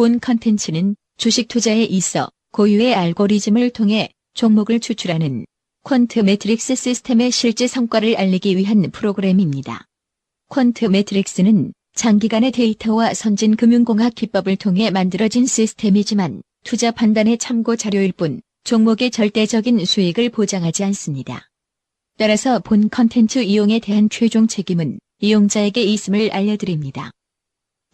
본 컨텐츠는 주식 투자에 있어 고유의 알고리즘을 통해 종목을 추출하는 퀀트 매트릭스 시스템의 실제 성과를 알리기 위한 프로그램입니다. 퀀트 매트릭스는 장기간의 데이터와 선진 금융공학 기법을 통해 만들어진 시스템이지만 투자 판단의 참고 자료일 뿐 종목의 절대적인 수익을 보장하지 않습니다. 따라서 본 컨텐츠 이용에 대한 최종 책임은 이용자에게 있음을 알려드립니다.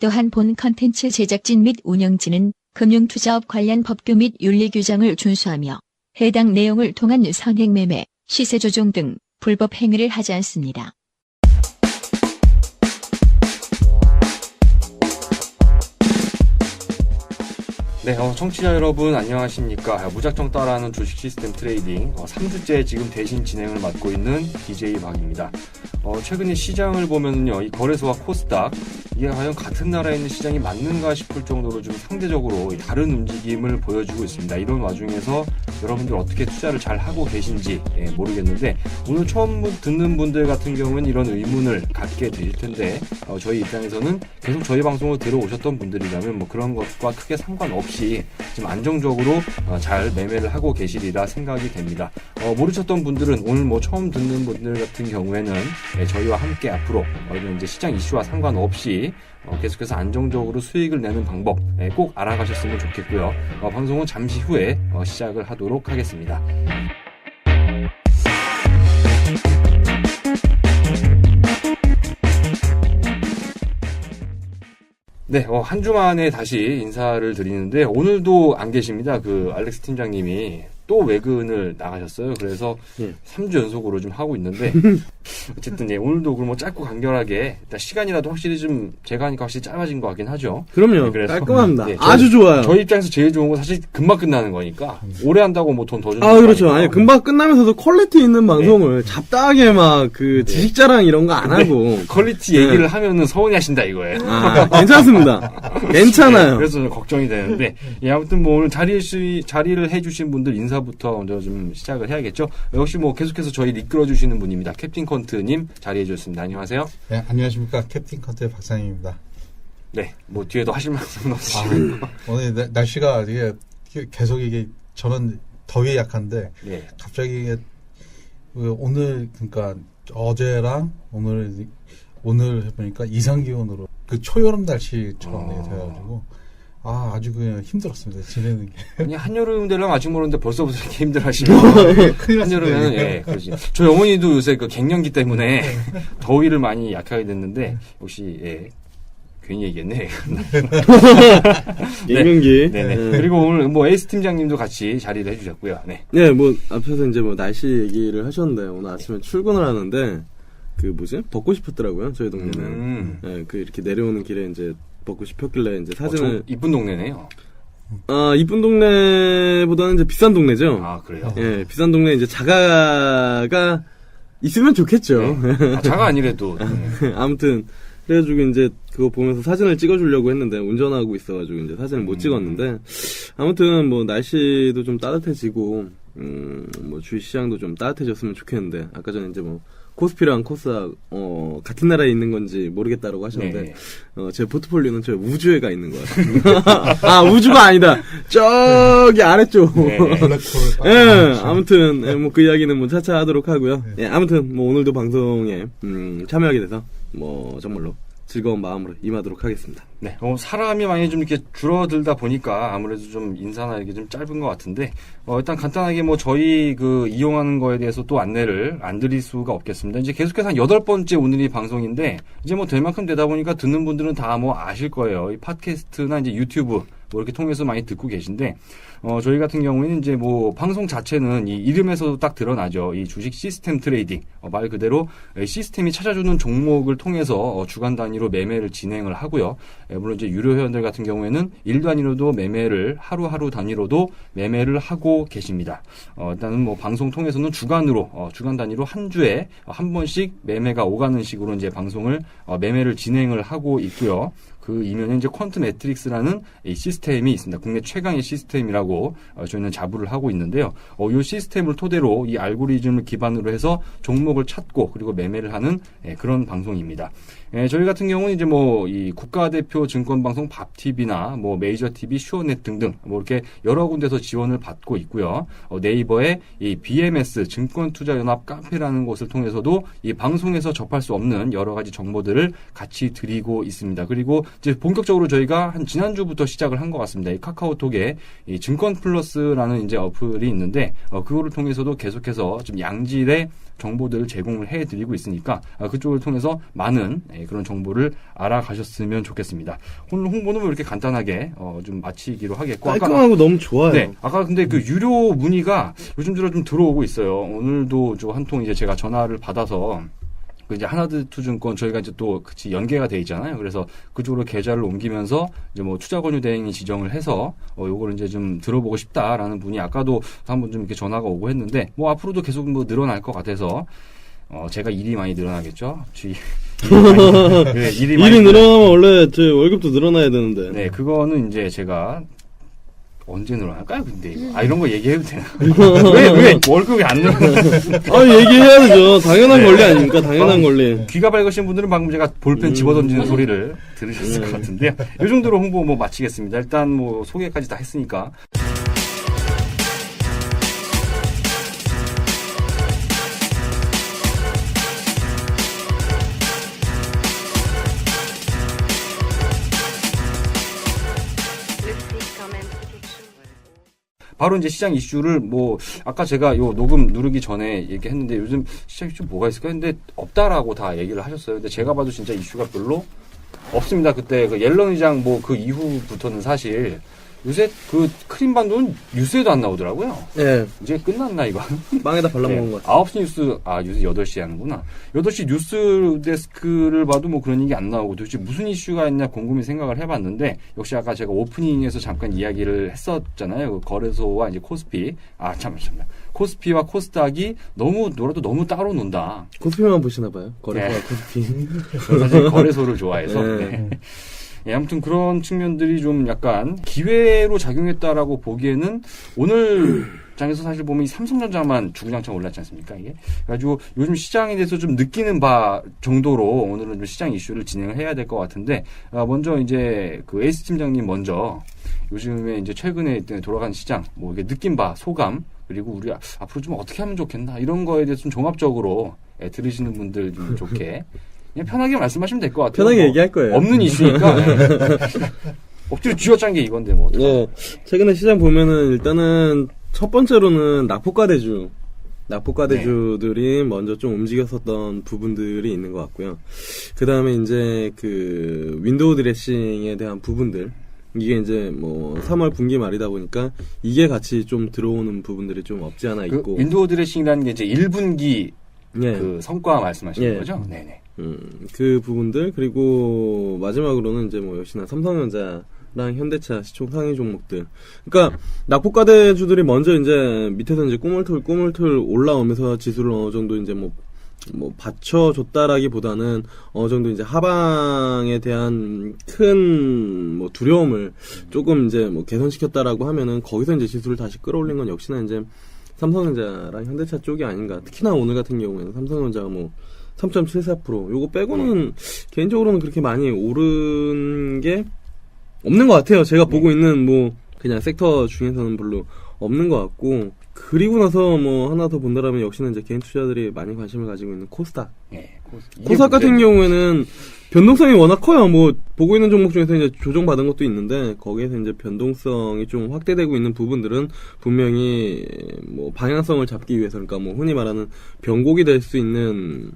또한 본 컨텐츠 제작진 및 운영진은 금융투자업 관련 법규 및 윤리 규정을 준수하며 해당 내용을 통한 선행매매, 시세조종 등 불법 행위를 하지 않습니다. 네, 청취자 여러분 안녕하십니까. 무작정 따라하는 주식 시스템 트레이딩 3주째 지금 대신 진행을 맡고 있는 DJ 박입니다. 최근에 시장을 보면요, 이 거래소와 코스닥 이게 과연 같은 나라에 있는 시장이 맞는가 싶을 정도로 좀 상대적으로 다른 움직임을 보여주고 있습니다. 이런 와중에서 여러분들 어떻게 투자를 잘 하고 계신지 모르겠는데 오늘 처음 듣는 분들 같은 경우는 이런 의문을 갖게 되실 텐데 저희 입장에서는 계속 저희 방송을 들어오셨던 분들이라면 뭐 그런 것과 크게 상관없이 지금 안정적으로 잘 매매를 하고 계시리라 생각이 됩니다. 모르셨던 분들은 오늘 뭐 처음 듣는 분들 같은 경우에는 저희와 함께 앞으로 이제 시장 이슈와 상관없이 계속해서 안정적으로 수익을 내는 방법 꼭 알아가셨으면 좋겠고요. 방송은 잠시 후에 시작을 하도록 하겠습니다. 네, 한 주 만에 다시 인사를 드리는데 오늘도 안 계십니다. 그 알렉스 팀장님이 또 외근을 나가셨어요. 그래서 3주 연속으로 좀 하고 있는데 어쨌든 오늘도 뭐 짧고 간결하게 일단 시간이라도 확실히 좀 제가 하니까 확실히 짧아진 것 같긴 하죠. 그럼요. 그래서 깔끔합니다. 아주 좋아요. 저희 입장에서 제일 좋은 건 사실 금방 끝나는 거니까 오래 한다고 뭐 돈 더 주는 그렇죠. 아니 금방 끝나면서도 퀄리티 있는 방송을 잡다하게 막 그 지식 자랑 이런 거 안 하고 퀄리티 얘기를 하면은 서운해 하신다 이거예요. 괜찮습니다. 괜찮아요. 그래서 좀 걱정이 되는데 아무튼 뭐 오늘 자리를 해주신 분들 인사부터 먼저 좀 시작을 해야겠죠. 역시 뭐 계속해서 저희 이끌어 주시는 분입니다. 캡틴 컨트님 자리해 주셨습니다. 안녕하세요. 네, 안녕하십니까. 캡틴 컨트의 박상입니다. 네, 뭐 뒤에도 하실 말씀은 없으시고 오늘 날씨가 이게 계속 이게 저는 더위에 약한데 갑자기 이게 오늘 그러니까 어제랑 오늘 해보니까 이상 기온으로 그 초여름 날씨처럼 돼가지고 아주 그냥 힘들었습니다. 지내는 게. 아니 한여름 되려면 아직 모르는데 벌써부터 이렇게 힘들어하시면 한여름에는 그렇지. 저희 어머니도 요새 그 갱년기 때문에 더위를 많이 약하게 됐는데 역시 괜히 얘기했네. 갱년기. 네네. 그리고 오늘 뭐 에이스 팀장님도 같이 자리를 해주셨고요. 네. 네, 뭐 앞에서 이제 뭐 날씨 얘기를 하셨는데 오늘 아침에 출근을 하는데 벚꽃이 폈더라고요. 저희 동네는. 네, 이렇게 내려오는 길에 이제 벚꽃이 폈길래 이제 사진을. 이쁜 동네네요. 이쁜 동네보다는 이제 비싼 동네죠. 아, 그래요? 예, 비싼 동네 이제 자가가 있으면 좋겠죠. 네. 자가 아니래도. 아무튼, 그래가지고 이제 그거 보면서 사진을 찍어주려고 했는데 운전하고 있어가지고 이제 사진을 못 찍었는데 아무튼 뭐 날씨도 좀 따뜻해지고, 뭐 주식시장도 좀 따뜻해졌으면 좋겠는데 아까 전에 이제 뭐 코스피랑 코스닥 같은 나라에 있는 건지 모르겠다라고 하셨는데 제 포트폴리오는 저 우주에 가 있는 것 같습니다. 우주가 아니다. 저기 아래쪽. 아무튼 뭐 그 이야기는 뭐 차차 하도록 하고요. 아무튼 뭐 오늘도 방송에 참여하게 돼서 뭐 정말로 즐거운 마음으로 임하도록 하겠습니다. 네, 사람이 많이 좀 이렇게 줄어들다 보니까 아무래도 좀 인사나 이렇게 좀 짧은 것 같은데, 일단 간단하게 뭐 저희 이용하는 거에 대해서 또 안내를 안 드릴 수가 없겠습니다. 이제 계속해서 한 8번째 오늘이 방송인데, 이제 뭐 될 만큼 되다 보니까 듣는 분들은 다 뭐 아실 거예요. 이 팟캐스트나 이제 유튜브, 뭐 이렇게 통해서 많이 듣고 계신데, 저희 같은 경우에는 이제 뭐 방송 자체는 이 이름에서도 딱 드러나죠. 이 주식 시스템 트레이딩. 말 그대로 시스템이 찾아주는 종목을 통해서 주간 단위로 매매를 진행을 하고요. 물론 이제 유료 회원들 같은 경우에는 일 단위로도 매매를 하루 단위로도 매매를 하고 계십니다. 일단은 뭐 방송 통해서는 주간 단위로 한 주에 한 번씩 매매가 오가는 식으로 이제 방송을 매매를 진행을 하고 있고요. 그 이면에 이제 퀀트 매트릭스라는 이 시스템이 있습니다. 국내 최강의 시스템이라고 저희는 자부를 하고 있는데요. 이 시스템을 토대로 이 알고리즘을 기반으로 해서 종목을 찾고 그리고 매매를 하는 그런 방송입니다. 저희 같은 경우는 이제 뭐 이 국가대표 증권방송 밥TV나 뭐 메이저TV, 슈어넷 등등 뭐 이렇게 여러 군데서 지원을 받고 있고요. 네이버의 이 BMS 증권투자연합 카페라는 곳을 통해서도 이 방송에서 접할 수 없는 여러 가지 정보들을 같이 드리고 있습니다. 그리고 이제 본격적으로 저희가 한 지난주부터 시작을 한 것 같습니다. 이 카카오톡에 이 증권플러스라는 이제 어플이 있는데 그거를 통해서도 계속해서 좀 양질의 정보들을 제공을 해드리고 있으니까 그쪽을 통해서 많은 그런 정보를 알아가셨으면 좋겠습니다. 오늘 홍보는 이렇게 간단하게 좀 마치기로 하겠고 깔끔하고 너무 좋아요. 네, 아까 근데 그 유료 문의가 요즘 들어 좀 들어오고 있어요. 오늘도 한 통 이제 제가 전화를 받아서 그 이제 하나투증권 저희가 이제 또 같이 연계가 돼 있잖아요. 그래서 그쪽으로 계좌를 옮기면서 이제 뭐 투자 권유 대행이 지정을 해서 요거를 이제 좀 들어보고 싶다라는 분이 아까도 한번 좀 이렇게 전화가 오고 했는데 뭐 앞으로도 계속 뭐 늘어날 것 같아서 제가 일이 많이 늘어나겠죠. 네, 일이 늘어나면 원래 제 월급도 늘어나야 되는데. 네, 그거는 이제 제가 언제 늘어날까요? 근데 이런 거 얘기해도 되나? 왜 월급이 안 늘어나? 얘기해야 되죠. 당연한 권리 아닙니까? 당연한 권리. 귀가 밝으신 분들은 방금 제가 볼펜 집어던지는 소리를 들으셨을 것 같은데요. 이 정도로 홍보 뭐 마치겠습니다. 일단 뭐 소개까지 다 했으니까. 바로 이제 시장 이슈를 뭐 아까 제가 요 녹음 누르기 전에 얘기했는데 요즘 시장 이슈 뭐가 있을까 했는데 없다라고 다 얘기를 하셨어요. 근데 제가 봐도 진짜 이슈가 별로 없습니다. 그때 그 옐런 의장 뭐 그 이후부터는 사실 요새 그 크림반도는 뉴스에도 안 나오더라고요. 네. 이제 끝났나 이거? 빵에다 발라먹은 것 같아요. 9시 뉴스, 뉴스 8시에 하는구나. 8시 뉴스 데스크를 봐도 뭐 그런 얘기 안 나오고 도대체 무슨 이슈가 있냐 곰곰이 생각을 해봤는데 역시 아까 제가 오프닝에서 잠깐 이야기를 했었잖아요. 그 거래소와 이제 코스피. 잠깐만. 코스피와 코스닥이 놀아도 너무 따로 논다. 코스피만 보시나봐요. 거래소와 코스피. 사실 거래소를 좋아해서. 네. 네, 아무튼 그런 측면들이 좀 약간 기회로 작용했다라고 보기에는 오늘 장에서 사실 보면 이 삼성전자만 주구장창 올랐지 않습니까, 이게? 그래가지고 요즘 시장에 대해서 좀 느끼는 바 정도로 오늘은 좀 시장 이슈를 진행을 해야 될 것 같은데, 먼저 이제 그 에이스 팀장님 먼저 요즘에 이제 최근에 돌아간 시장, 뭐 이게 느낀 바, 소감, 그리고 우리 앞으로 좀 어떻게 하면 좋겠나, 이런 거에 대해서 좀 종합적으로 들으시는 분들 좀 좋게. 그냥 편하게 말씀하시면 될 것 같아요. 편하게 얘기할 거예요. 없는 이슈니까. 억지로 쥐어짠 게 이건데 뭐. 네. 최근에 시장 보면은 일단은 첫 번째로는 낙폭과대주들이 먼저 좀 움직였었던 부분들이 있는 것 같고요. 그 다음에 이제 그 윈도우 드레싱에 대한 부분들. 이게 이제 뭐 3월 분기 말이다 보니까 이게 같이 좀 들어오는 부분들이 좀 없지 않아 있고. 그 윈도우 드레싱이라는 게 이제 1분기 네. 그 성과 말씀하시는 네. 거죠? 네네. 그 부분들 그리고 마지막으로는 이제 뭐 역시나 삼성전자랑 현대차 시총 상위 종목들. 그러니까 낙폭과대주들이 먼저 이제 밑에서 이제 꾸물툴 올라오면서 지수를 어느 정도 이제 뭐 받쳐줬다라기보다는 어느 정도 이제 하방에 대한 큰 뭐 두려움을 조금 이제 뭐 개선시켰다라고 하면은 거기서 이제 지수를 다시 끌어올린 건 역시나 이제 삼성전자랑 현대차 쪽이 아닌가. 특히나 오늘 같은 경우에는 삼성전자가 뭐 3.74% 요거 빼고는 개인적으로는 그렇게 많이 오른 게 없는 것 같아요. 제가 보고 있는 뭐 그냥 섹터 중에서는 별로 없는 것 같고, 그리고 나서 뭐 하나 더 본다라면 역시나 이제 개인 투자들이 많이 관심을 가지고 있는 코스닥. 네, 코스닥 같은 경우에는 변동성이 워낙 커요. 뭐 보고 있는 종목 중에서 이제 조정받은 것도 있는데 거기에서 이제 변동성이 좀 확대되고 있는 부분들은 분명히 뭐 방향성을 잡기 위해서, 그러니까 뭐 흔히 말하는 변곡이 될 수 있는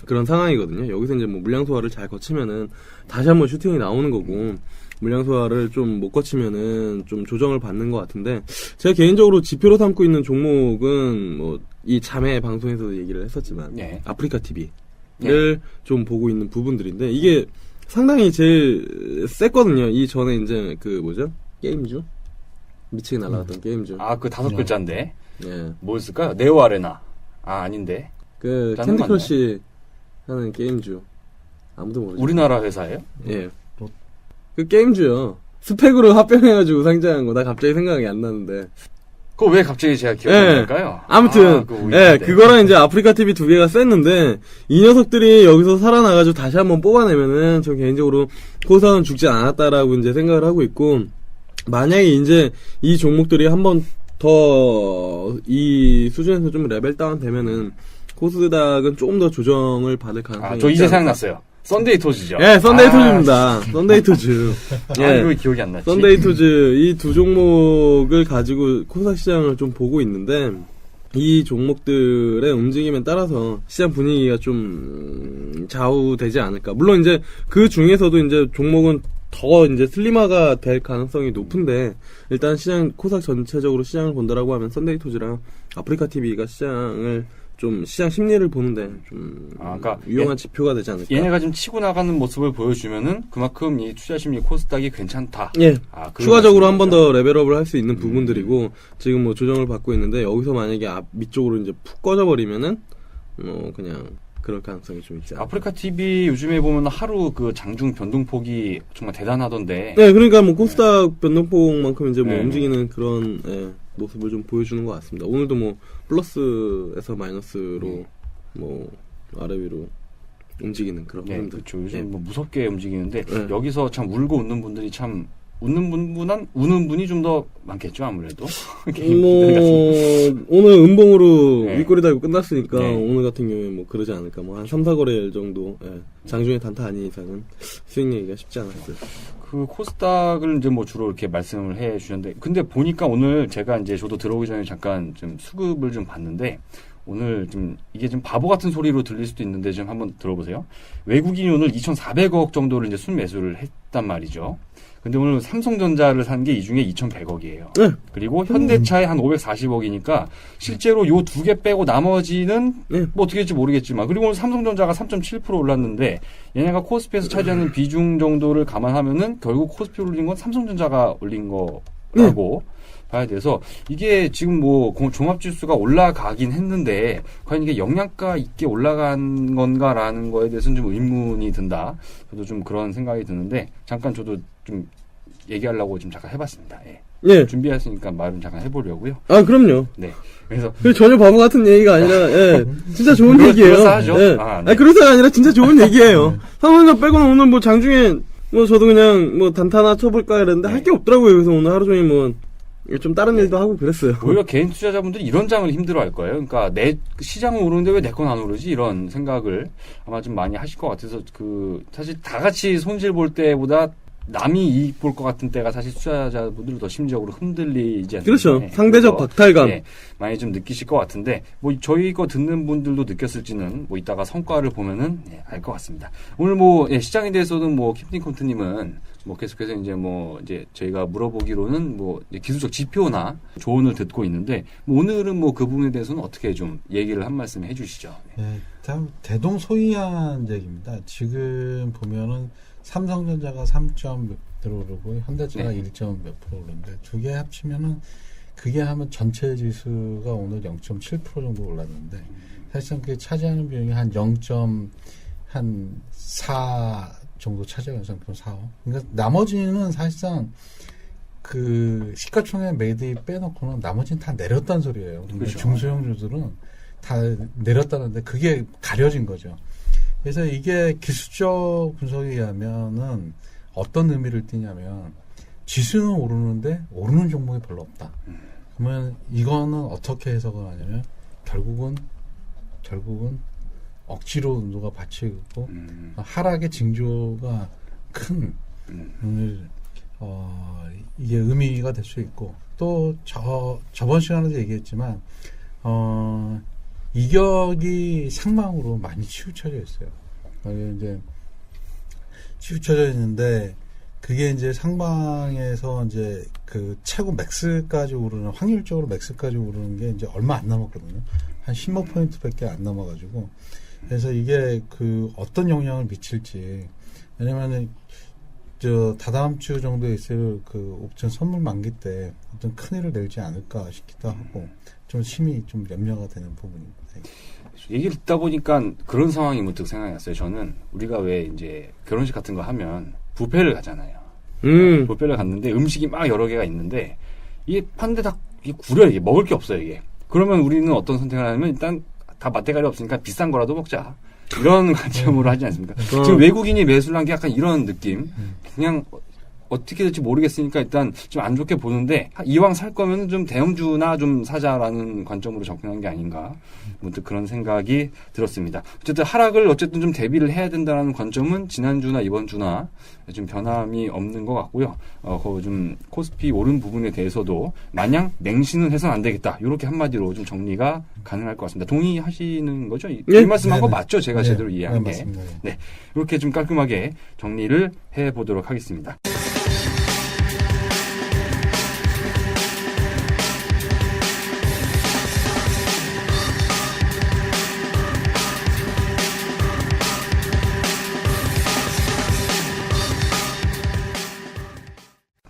그런 상황이거든요. 여기서 이제 뭐 물량 소화를 잘 거치면은 다시 한번 슈팅이 나오는 거고, 물량 소화를 좀 못 거치면은 좀 조정을 받는 것 같은데, 제가 개인적으로 지표로 삼고 있는 종목은 뭐 이 자매 방송에서도 얘기를 했었지만 네. 아프리카 TV를 좀 보고 있는 부분들인데, 이게 상당히 제일 셌거든요. 이 전에 이제 그 뭐죠? 게임주? 미치게 날아갔던 게임주. 그 5글자인데. 예. 뭐였을까요? 네오 아레나. 아닌데. 그 짜는 캔디 크러쉬 하는 게임주. 아무도 모르죠. 우리나라 회사예요? 예. 그 게임주요. 스펙으로 합병해가지고 상장한 거 나 갑자기 생각이 안 나는데. 그거 왜 갑자기 제가 기억이 안 날까요? 아무튼 그거랑 이제 아프리카 TV 두 개가 셌는데 이 녀석들이 여기서 살아나가지고 다시 한번 뽑아내면은 저 개인적으로 코스닥은 죽지 않았다라고 이제 생각을 하고 있고, 만약에 이제 이 종목들이 한번 더 이 수준에서 좀 레벨 다운 되면은 코스닥은 조금 더 조정을 받을 가능성이 저 이제 생각났어요. 썬데이 토즈죠. 예, 썬데이 토즈입니다. 썬데이 토즈. 예. 이거 기억이 안 났지. 썬데이 토즈 이 두 종목을 가지고 코스닥 시장을 좀 보고 있는데, 이 종목들의 움직임에 따라서 시장 분위기가 좀 좌우되지 않을까. 물론 이제 그 중에서도 이제 종목은 더 이제 슬림화가 될 가능성이 높은데, 일단 코스닥 전체적으로 시장을 본다라고 하면 썬데이 토즈랑 아프리카 TV가 시장 심리를 보는데 좀 그러니까 유용한 지표가 되지 않을까. 얘네가 지금 치고 나가는 모습을 보여주면은 그만큼 이 투자 심리 코스닥이 괜찮다. 예. 추가적으로 한 번 더 레벨업을 할 수 있는 부분들이고, 지금 뭐 조정을 받고 있는데, 여기서 만약에 밑쪽으로 이제 푹 꺼져버리면은 그냥 그럴 가능성이 좀 있지 않을까. 아프리카 TV 요즘에 보면 하루 그 장중 변동폭이 정말 대단하던데. 네, 그러니까 뭐 코스닥 변동폭만큼 이제 뭐 네. 움직이는 그런 모습을 좀 보여주는 것 같습니다. 오늘도 뭐 플러스에서 마이너스로 뭐 아래 위로 움직이는 그런 네, 흐름들. 그렇죠. 요즘 뭐 무섭게 움직이는데 네. 여기서 참 울고 웃는 분들이 참 우는 분이 좀 더 많겠죠, 아무래도. 오늘 음봉으로 네. 윗꼬리 달고 끝났으니까 네. 오늘 같은 경우에 뭐 그러지 않을까. 뭐 한 3, 4거래일 정도 장중에 단타 아닌 이상은 수익 내기가 쉽지 않았어요. 그 코스닥을 이제 뭐 주로 이렇게 말씀을 해 주셨는데, 근데 보니까 오늘 제가 이제 저도 들어오기 전에 잠깐 좀 수급을 좀 봤는데, 오늘 좀 이게 좀 바보 같은 소리로 들릴 수도 있는데 좀 한번 들어보세요. 외국인이 오늘 2,400억 정도를 이제 순매수를 했단 말이죠. 근데 오늘 삼성전자를 산 게 이 중에 2,100억이에요. 네. 그리고 현대차에 한 540억이니까 실제로 요 두 개 빼고 나머지는 네. 뭐 어떻게 될지 모르겠지만, 그리고 오늘 삼성전자가 3.7% 올랐는데 얘네가 코스피에서 차지하는 비중 정도를 감안하면은 결국 코스피 올린 건 삼성전자가 올린 거라고 봐야 돼서, 이게 지금 뭐 종합지수가 올라가긴 했는데 과연 이게 영양가 있게 올라간 건가라는 거에 대해서는 좀 의문이 든다. 저도 좀 그런 생각이 드는데 잠깐 저도 좀 얘기하려고 지금 잠깐 해봤습니다. 예. 예. 준비했으니까 말은 잠깐 해보려고요. 아, 그럼요. 네. 그래서 전혀 바보 같은 얘기가 아니라, 진짜 좋은 얘기예요. 그럴싸하죠? 네. 네. 그럴싸가 아니라 진짜 좋은 얘기예요. 삼성전자 빼고는 오늘 뭐 장중에 뭐 저도 그냥 뭐 단타나 쳐볼까 이랬는데 네. 할 게 없더라고요. 그래서 오늘 하루 종일 뭐 좀 다른 일도 하고 그랬어요. 오히려 개인 투자자분들이 이런 장을 힘들어할 거예요. 그러니까 내 시장은 오르는데 왜 내 건 안 오르지? 이런 생각을 아마 좀 많이 하실 것 같아서, 사실 다 같이 손실 볼 때보다 남이 이익 볼 것 같은 때가 사실 투자자분들은 더 심리적으로 흔들리지 않나요? 그렇죠. 상대적 박탈감. 네, 많이 좀 느끼실 것 같은데, 뭐 저희 거 듣는 분들도 느꼈을지는 뭐 이따가 성과를 보면은 알 것 같습니다. 오늘 뭐 시장에 대해서는 뭐 캡틴 컴트님은 뭐 계속해서 이제 저희가 물어보기로는 뭐 기술적 지표나 조언을 듣고 있는데, 뭐 오늘은 뭐 그 부분에 대해서는 어떻게 좀 얘기를 한 말씀 해주시죠. 네, 대동소이한 얘기입니다. 지금 보면은 삼성전자가 3몇 프로 오르고 현대차가 네. 1몇 프로 오르는데 두 개 합치면은 그게 하면 전체 지수가 오늘 0.7% 정도 올랐는데, 사실상 그게 차지하는 비용이 한 0.4 정도 차지하는 0.45. 그러니까 나머지는 사실상 그 시가총액 매입 빼놓고는 나머지는 다 내렸다는 소리예요. 그러니까 그렇죠. 중소형주들은 다 내렸다는데 그게 가려진 거죠. 그래서 이게 기술적 분석에 의하면은 어떤 의미를 띠냐면, 지수는 오르는데 오르는 종목이 별로 없다. 그러면 이거는 어떻게 해석을 하냐면 결국은 억지로 누가 받치고 하락의 징조가 큰 이게 의미가 될 수 있고, 또 저번 시간에도 얘기했지만 이격이 상망으로 많이 치우쳐져 있어요. 이제 치우쳐져 있는데, 그게 이제 상방에서 이제 그 최고 맥스까지 오르는, 확률적으로 맥스까지 오르는 게 이제 얼마 안 남았거든요. 한 15포인트밖에 안 남아가지고. 그래서 이게 그 어떤 영향을 미칠지, 왜냐면은 다다음 주 정도에 있을 그 옵션 선물 만기 때 어떤 큰 일을 내지 않을까 싶기도 하고, 좀 심히 좀 염려가 되는 부분입니다. 얘기를 듣다 보니까 그런 상황이 문득 생각이 났어요. 저는 우리가 왜 이제 결혼식 같은 거 하면 뷔페를 가잖아요. 롯데를 갔는데 음식이 막 여러 개가 있는데 이게 파는데 다 이게 구려 이게 먹을 게 없어요 이게. 그러면 우리는 어떤 선택을 하냐면 일단 다 맛대가리 없으니까 비싼 거라도 먹자. 이런 관점으로 하지 않습니까? 지금 외국인이 매수를 한 게 약간 이런 느낌. 그냥 어떻게 될지 모르겠으니까 일단 좀 안 좋게 보는데 이왕 살 거면 좀 대형주나 좀 사자라는 관점으로 접근한 게 아닌가 문득 그런 생각이 들었습니다. 어쨌든 하락을 어쨌든 좀 대비를 해야 된다는 관점은 지난주나 이번주나 좀 변함이 없는 것 같고요. 그 좀 코스피 오른 부분에 대해서도 마냥 맹신은 해서는 안 되겠다. 이렇게 한마디로 좀 정리가 가능할 것 같습니다. 동의하시는 거죠? 이 말씀한 거 맞죠? 제가 제대로 이해한 게. 맞습니다. 네, 이렇게 좀 깔끔하게 정리를 해보도록 하겠습니다.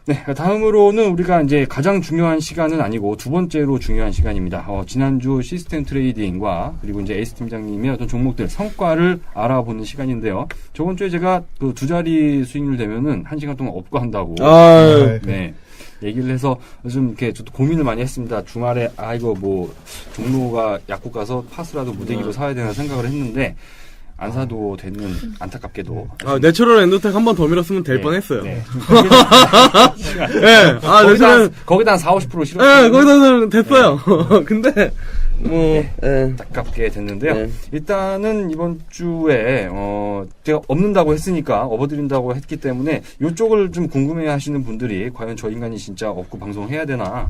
네, 다음으로는 우리가 이제 가장 중요한 시간은 아니고 두 번째로 중요한 시간입니다. 지난주 시스템 트레이딩과 그리고 이제 에이스 팀장님의 어떤 종목들 성과를 알아보는 시간인데요. 저번 주에 제가 그 두 자리 수익률 되면은 1시간 동안 업고한다고. 네. 얘기를 해서 좀 이렇게 저도 고민을 많이 했습니다. 주말에 이거 뭐 종로가 약국 가서 파스라도 무대기로 사야 되나 생각을 했는데 안 사도 되는 안타깝게도. 내추럴 엔도텍 한 번 더 밀었으면 될 뻔했어요. 네. 네. 거기다 한 4-50% 실었어요. 네, 거기다는 됐어요. 근데 안타깝게 됐는데요. 일단은 이번 주에 제가 없는다고 했으니까 업어드린다고 했기 때문에 이쪽을 좀 궁금해하시는 분들이 과연 저 인간이 진짜 업고 방송해야 되나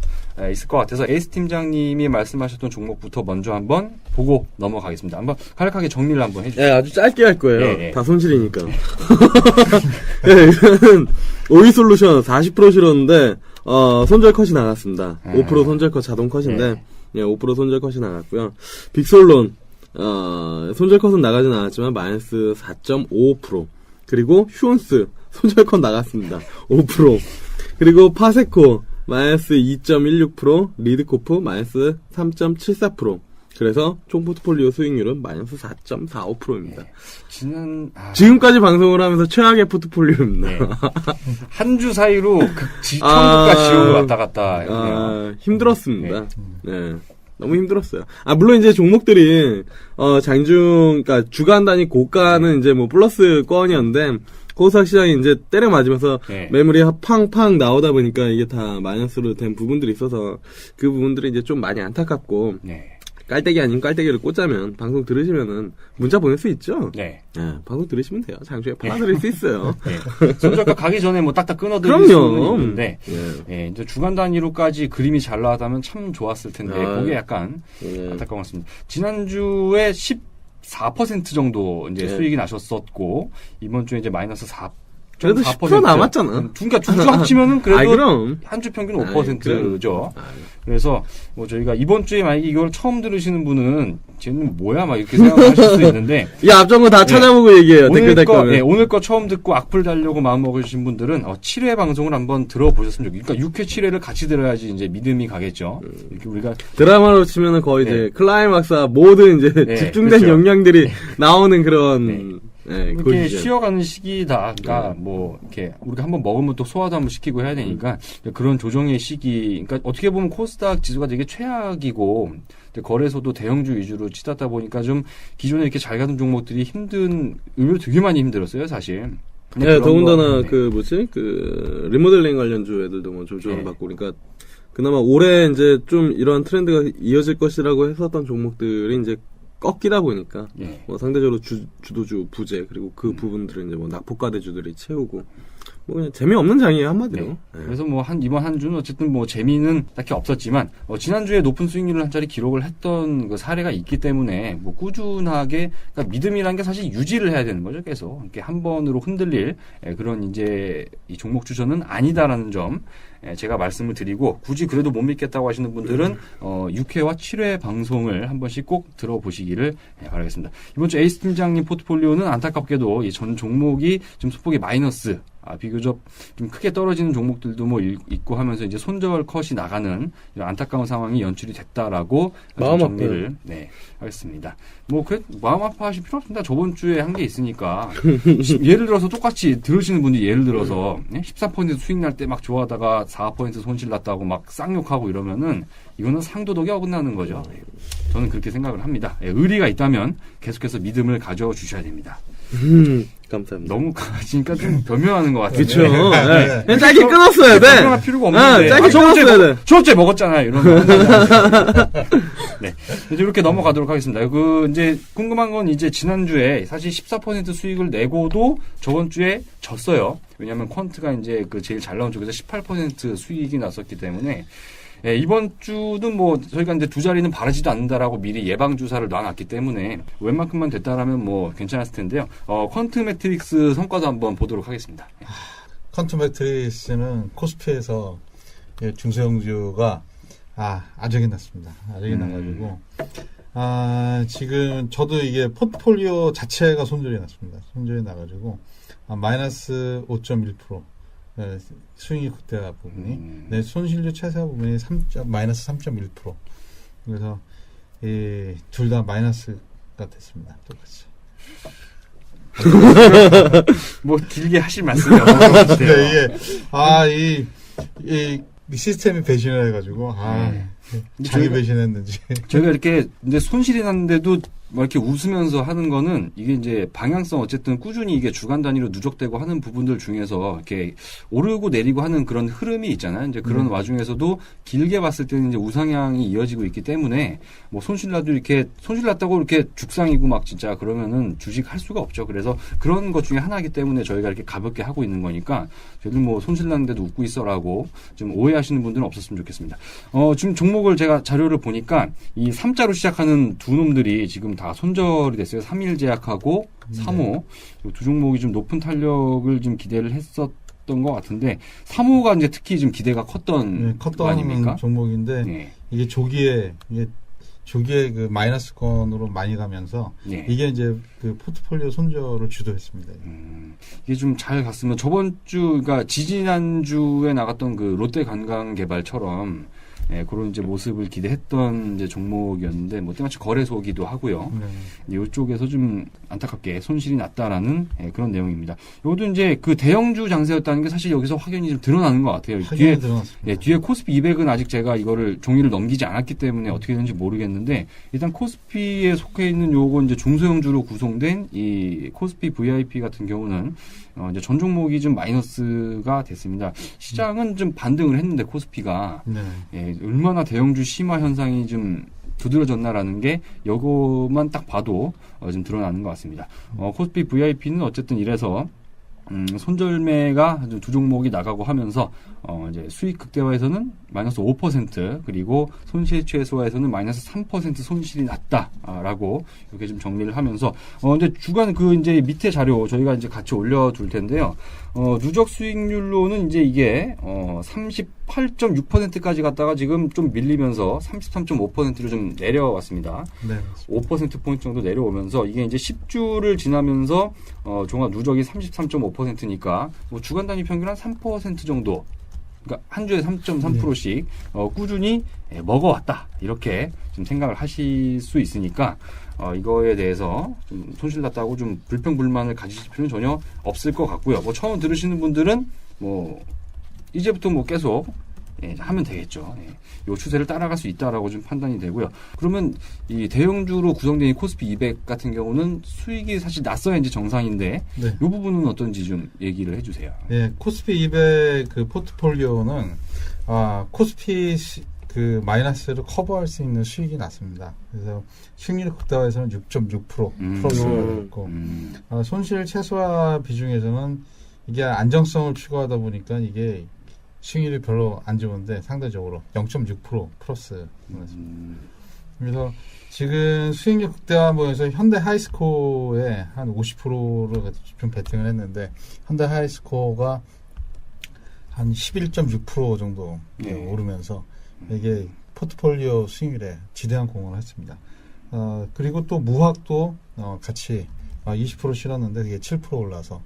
있을 것 같아서 에이스 팀장님이 말씀하셨던 종목부터 먼저 한번 보고 넘어가겠습니다. 한번 간략하게 정리를 한번 해주세요. 네, 아주 짧게 할 거예요. 예. 다 손실이니까. 네, 이거는 오이솔루션 40% 실었는데 손절 컷이 나갔습니다. 5% 손절 컷 자동 컷인데. 예, 5% 손절 컷이 나갔고요. 빅솔론, 손절 컷은 나가진 않았지만, 마이너스 4.55%. 그리고, 휴온스, 손절 컷 나갔습니다. 5%. 그리고, 파세코, 마이너스 2.16%. 리드코프, 마이너스 3.74%. 그래서, 총 포트폴리오 수익률은 마이너스 4.45%입니다. 지금까지 방송을 하면서 최악의 포트폴리오입니다. 네. 한 주 사이로 천국과 지옥을 왔다 갔다. 힘들었습니다. 네. 너무 힘들었어요. 물론 이제 종목들이, 그러니까 주간 단위 고가는 이제 뭐 플러스 건이었는데, 코스닥 시장이 이제 때려 맞으면서 매물이 팡팡 나오다 보니까 이게 다 마이너스로 된 부분들이 있어서 그 부분들이 이제 좀 많이 안타깝고, 깔때기 아닌 깔때기를 꽂자면 방송 들으시면은 문자 보낼 수 있죠? 네. 방송 들으시면 돼요. 장주에 팔아드릴 수 있어요. 손절가 가기 전에 뭐 딱딱 끊어드릴 수는 있는데, 이제 주간 단위로까지 그림이 잘 나왔다면 참 좋았을 텐데, 그게 약간 안타까운 것 같습니다. 지난주에 14% 정도 이제 수익이 나셨었고, 이번 주에 이제 마이너스 4%. 그래도 10% 남았잖아. 그러니까 두 주 합치면은 그래도 그럼. 한 주 평균 5%죠. 그래서 뭐 저희가 이번 주에 만약에 이걸 처음 들으시는 분은 쟤는 뭐야 막 이렇게 생각하실 수도 있는데 앞전 다 찾아보고 얘기해요. 댓글 달거면. 오늘 거 처음 듣고 악플 달려고 마음 먹으신 분들은 7회 방송을 한번 들어보셨으면 좋겠어요. 그러니까 6회 7회를 같이 들어야지 이제 믿음이 가겠죠. 이렇게 우리가 드라마로 치면은 거의 이제 클라이막스와 모든 이제 집중된 그렇죠. 영향들이 나오는 그런 이렇게 쉬어가는 시기다. 그러니까 뭐 이렇게 우리가 한번 먹으면 또 소화도 한번 시키고 해야 되니까 그런 조정의 시기. 그러니까 어떻게 보면 코스닥 지수가 되게 최악이고 거래소도 대형주 위주로 치닫다 보니까 좀 기존에 이렇게 잘 가던 종목들이 의외로 되게 많이 힘들었어요, 사실. 더군다나 리모델링 관련주 애들도 뭐 조정을 받고 그러니까 그나마 올해 이제 좀 이런 트렌드가 이어질 것이라고 했었던 종목들이 이제 꺾이다 보니까 뭐 상대적으로 주도주 부재 그리고 그 부분들은 이제 뭐 낙폭과대주들이 채우고 뭐 그냥 재미없는 장이에요 한마디로. 그래서 뭐 이번 한 주는 어쨌든 뭐 재미는 딱히 없었지만 지난주에 높은 수익률을 한 자리 기록을 했던 그 사례가 있기 때문에 뭐 꾸준하게 그러니까 믿음이라는 게 사실 유지를 해야 되는 거죠. 계속 이렇게 한 번으로 흔들릴 그런 이제 이 종목 주저는 아니다라는 점 제가 말씀을 드리고 굳이 그래도 못 믿겠다고 하시는 분들은 6회와 7회 방송을 한 번씩 꼭 들어보시기를 바라겠습니다. 이번 주 에이스 팀장님 포트폴리오는 안타깝게도 이 전 종목이 좀 소폭이 마이너스 비교적 좀 크게 떨어지는 종목들도 뭐 있고 하면서 이제 손절 컷이 나가는 이런 안타까운 상황이 연출이 됐다라고 마음 정리를 하겠습니다. 뭐 마음 아파하실 필요 없습니다. 저번 주에 한 게 있으니까 예를 들어서 똑같이 들으시는 분들이 예를 들어서 13% 수익 날 때 막 좋아하다가 4% 손실 났다고 막 쌍욕하고 이러면은 이거는 상도덕이 어긋나는 거죠. 저는 그렇게 생각을 합니다. 의리가 있다면 계속해서 믿음을 가져주셔야 됩니다. 감사합니다. 너무 가지니까 좀 변명하는 것 같아요. 그쵸. 그냥 짧게 끊었어야 돼. 변명할 필요가 없는데. 짧게 끊었어야 돼. 저번주에 먹었잖아요. 이러면. 네. 이제 이렇게 넘어가도록 하겠습니다. 이제 궁금한 건 이제 지난주에 사실 14% 수익을 내고도 저번주에 졌어요. 왜냐하면 퀀트가 이제 그 제일 잘 나온 쪽에서 18% 수익이 났었기 때문에 이번 주는 뭐 저희가 이제 두 자리는 바라지도 않는다라고 미리 예방 주사를 놔놨기 때문에 웬만큼만 됐다라면 뭐 괜찮았을 텐데요. 퀀트 매트릭스 성과도 한번 보도록 하겠습니다. 퀀트 매트릭스는 코스피에서 중소형주가 아적이 났습니다. 아적이 나가지고 지금 저도 이게 포트폴리오 자체가 손절이 났습니다. 손절이 나가지고 마이너스 5.1%. 수익이 극대화 부분이 손실률 최소 부분이 마이너스 3.1%. 그래서 둘 다 마이너스가 됐습니다. 똑같이. 뭐 길게 하실 말씀이 없는 것 같아요. 이 시스템이 배신을 해가지고 자기 배신했는지. 저희가 이렇게 이제 손실이 났는데도 뭐 이렇게 웃으면서 하는 거는 이게 이제 방향성 어쨌든 꾸준히 이게 주간 단위로 누적되고 하는 부분들 중에서 이렇게 오르고 내리고 하는 그런 흐름이 있잖아요. 이제 그런 와중에서도 길게 봤을 때는 이제 우상향이 이어지고 있기 때문에 뭐 손실 나도 이렇게 손실 났다고 이렇게 죽상이고 막 진짜 그러면은 주식 할 수가 없죠. 그래서 그런 것 중에 하나이기 때문에 저희가 이렇게 가볍게 하고 있는 거니까 저희들 뭐 손실 났는데도 웃고 있어라고 좀 오해하시는 분들은 없었으면 좋겠습니다. 지금 종목을 제가 자료를 보니까 이 3자로 시작하는 두 놈들이 지금 다 손절이 됐어요. 3일제약하고 3호 두 종목이 좀 높은 탄력을 좀 기대를 했었던 것 같은데 3호가 이제 특히 좀 기대가 컸던 거 아닙니까? 종목인데 이게 조기에 그 마이너스권으로 많이 가면서 이게 이제 그 포트폴리오 손절을 주도했습니다. 이게 좀 잘 갔으면 저번 주, 그러니까 지지난주에 나갔던 그 롯데 관광개발처럼 그런 이제 모습을 기대했던 이제 종목이었는데 뭐 때마침 거래소기도 하고요. 이쪽에서 좀 안타깝게 손실이 났다라는 그런 내용입니다. 이것도 이제 그 대형주 장세였다는 게 사실 여기서 확연히 좀 드러나는 것 같아요. 뒤에 코스피 200은 아직 제가 이거를 종이를 넘기지 않았기 때문에 어떻게 되는지 모르겠는데 일단 코스피에 속해 있는 요거 이제 중소형주로 구성된 이 코스피 VIP 같은 경우는 이제 전 종목이 좀 마이너스가 됐습니다. 시장은 좀 반등을 했는데 코스피가 얼마나 대형주 심화 현상이 좀 두드러졌나라는 게 요거만 딱 봐도 좀 드러나는 것 같습니다. 코스피 VIP는 어쨌든 이래서 손절매가 두 종목이 나가고 하면서 이제 수익 극대화에서는 마이너스 5% 그리고 손실 최소화에서는 마이너스 3% 손실이 났다라고 이렇게 좀 정리를 하면서 이제 주간 그 이제 밑에 자료 저희가 이제 같이 올려둘 텐데요. 누적 수익률로는 이제 이게 38.6%까지 갔다가 지금 좀 밀리면서 33.5%로 좀 내려왔습니다. 5%포인트 정도 내려오면서 이게 이제 10주를 지나면서 종합 누적이 33.5%니까 뭐 주간 단위 평균 한 3% 정도 그러니까 한 주에 3.3%씩 꾸준히 먹어왔다 이렇게 좀 생각을 하실 수 있으니까 이거에 대해서 좀 손실 났다고 좀 불평불만을 가지실 필요는 전혀 없을 것 같고요. 뭐 처음 들으시는 분들은 뭐 이제부터 뭐 계속 하면 되겠죠. 요 추세를 따라갈 수 있다라고 좀 판단이 되고요. 그러면 이 대형주로 구성된 이 코스피 200 같은 경우는 수익이 사실 났어야 이제 정상인데 요 부분은 어떤지 좀 얘기를 해주세요. 코스피 200 그 포트폴리오는 코스피 그 마이너스를 커버할 수 있는 수익이 났습니다. 그래서 수익률 극대화에서는 6.6%가 됐고 손실 최소화 비중에서는 이게 안정성을 추구하다 보니까 이게 수익률이 별로 안 좋은데 상대적으로 0.6% 플러스. 그래서 지금 수익률 극대화에서 현대 하이스코어에 한 50%를 좀 베팅을 했는데 현대 하이스코어가 한 11.6% 정도 오르면서 이게 포트폴리오 수익률에 지대한 공헌을 했습니다. 그리고 또 무학도 같이 20% 실었는데 그게 7% 올라서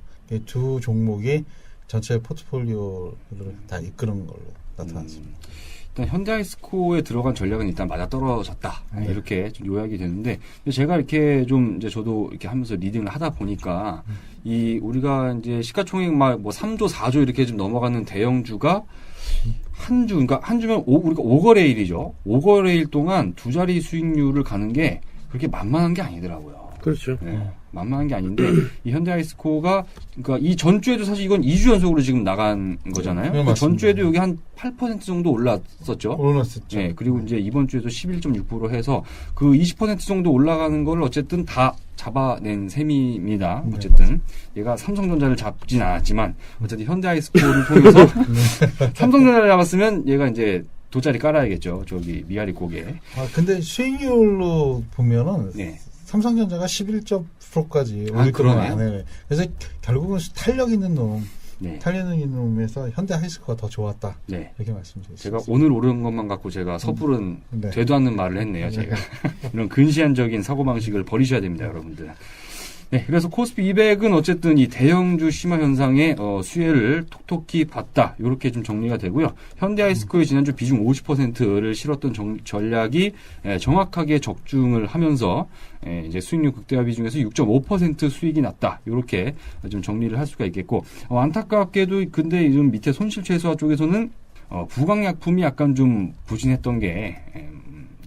두 종목이 전체 포트폴리오를 다 이끄는 걸로 나타났습니다. 일단 현대아이스코어에 들어간 전략은 일단 맞아 떨어졌다. 이렇게 좀 요약이 되는데, 제가 이렇게 좀 이제 저도 이렇게 하면서 리딩을 하다 보니까 우리가 이제 시가총액 막 뭐 3조, 4조 이렇게 좀 넘어가는 대형주가 그러니까 한 주면 우리가 5거래일이죠. 5거래일 동안 두 자리 수익률을 가는 게 그렇게 만만한 게 아니더라고요. 그렇죠. 네, 만만한 게 아닌데 이 현대아이스코어가 그러니까 이 전주에도 사실 이건 2주 연속으로 지금 나간 거잖아요. 네, 그 전주에도 여기 한 8% 정도 올랐었죠. 올랐었죠. 네, 그리고 이제 이번 주에도 11.6% 해서 그 20% 정도 올라가는 걸 어쨌든 다 잡아낸 셈입니다. 어쨌든 얘가 삼성전자를 잡진 않았지만 어쨌든 현대아이스코어를 통해서 삼성전자를 잡았으면 얘가 이제 돗자리 깔아야겠죠. 저기 미아리 고개. 근데 수익률로 보면은 네. 삼성전자가 11.9%까지 아, 오일 거는 그러네. 안 해요. 그래서 결국은 탄력 있는 놈, 네. 탄력 있는 놈에서 현대아이스코어가 더 좋았다. 네. 이렇게 말씀드리겠습니다. 제가 오늘 오른 것만 갖고 제가 섣부른 네. 되도 않는 말을 했네요. 제가 이런 근시안적인 사고방식을 버리셔야 됩니다, 여러분들. 네, 그래서 코스피 200은 어쨌든 이 대형주 심화 현상의 수혜를 톡톡히 봤다. 이렇게 좀 정리가 되고요. 현대아이스코의 지난주 비중 50%를 실었던 전략이 정확하게 적중을 하면서 이제 수익률 극대화 비중에서 6.5% 수익이 났다. 이렇게 좀 정리를 할 수가 있겠고, 안타깝게도 근데 좀 밑에 손실 최소화 쪽에서는 부강약품이 약간 좀 부진했던 게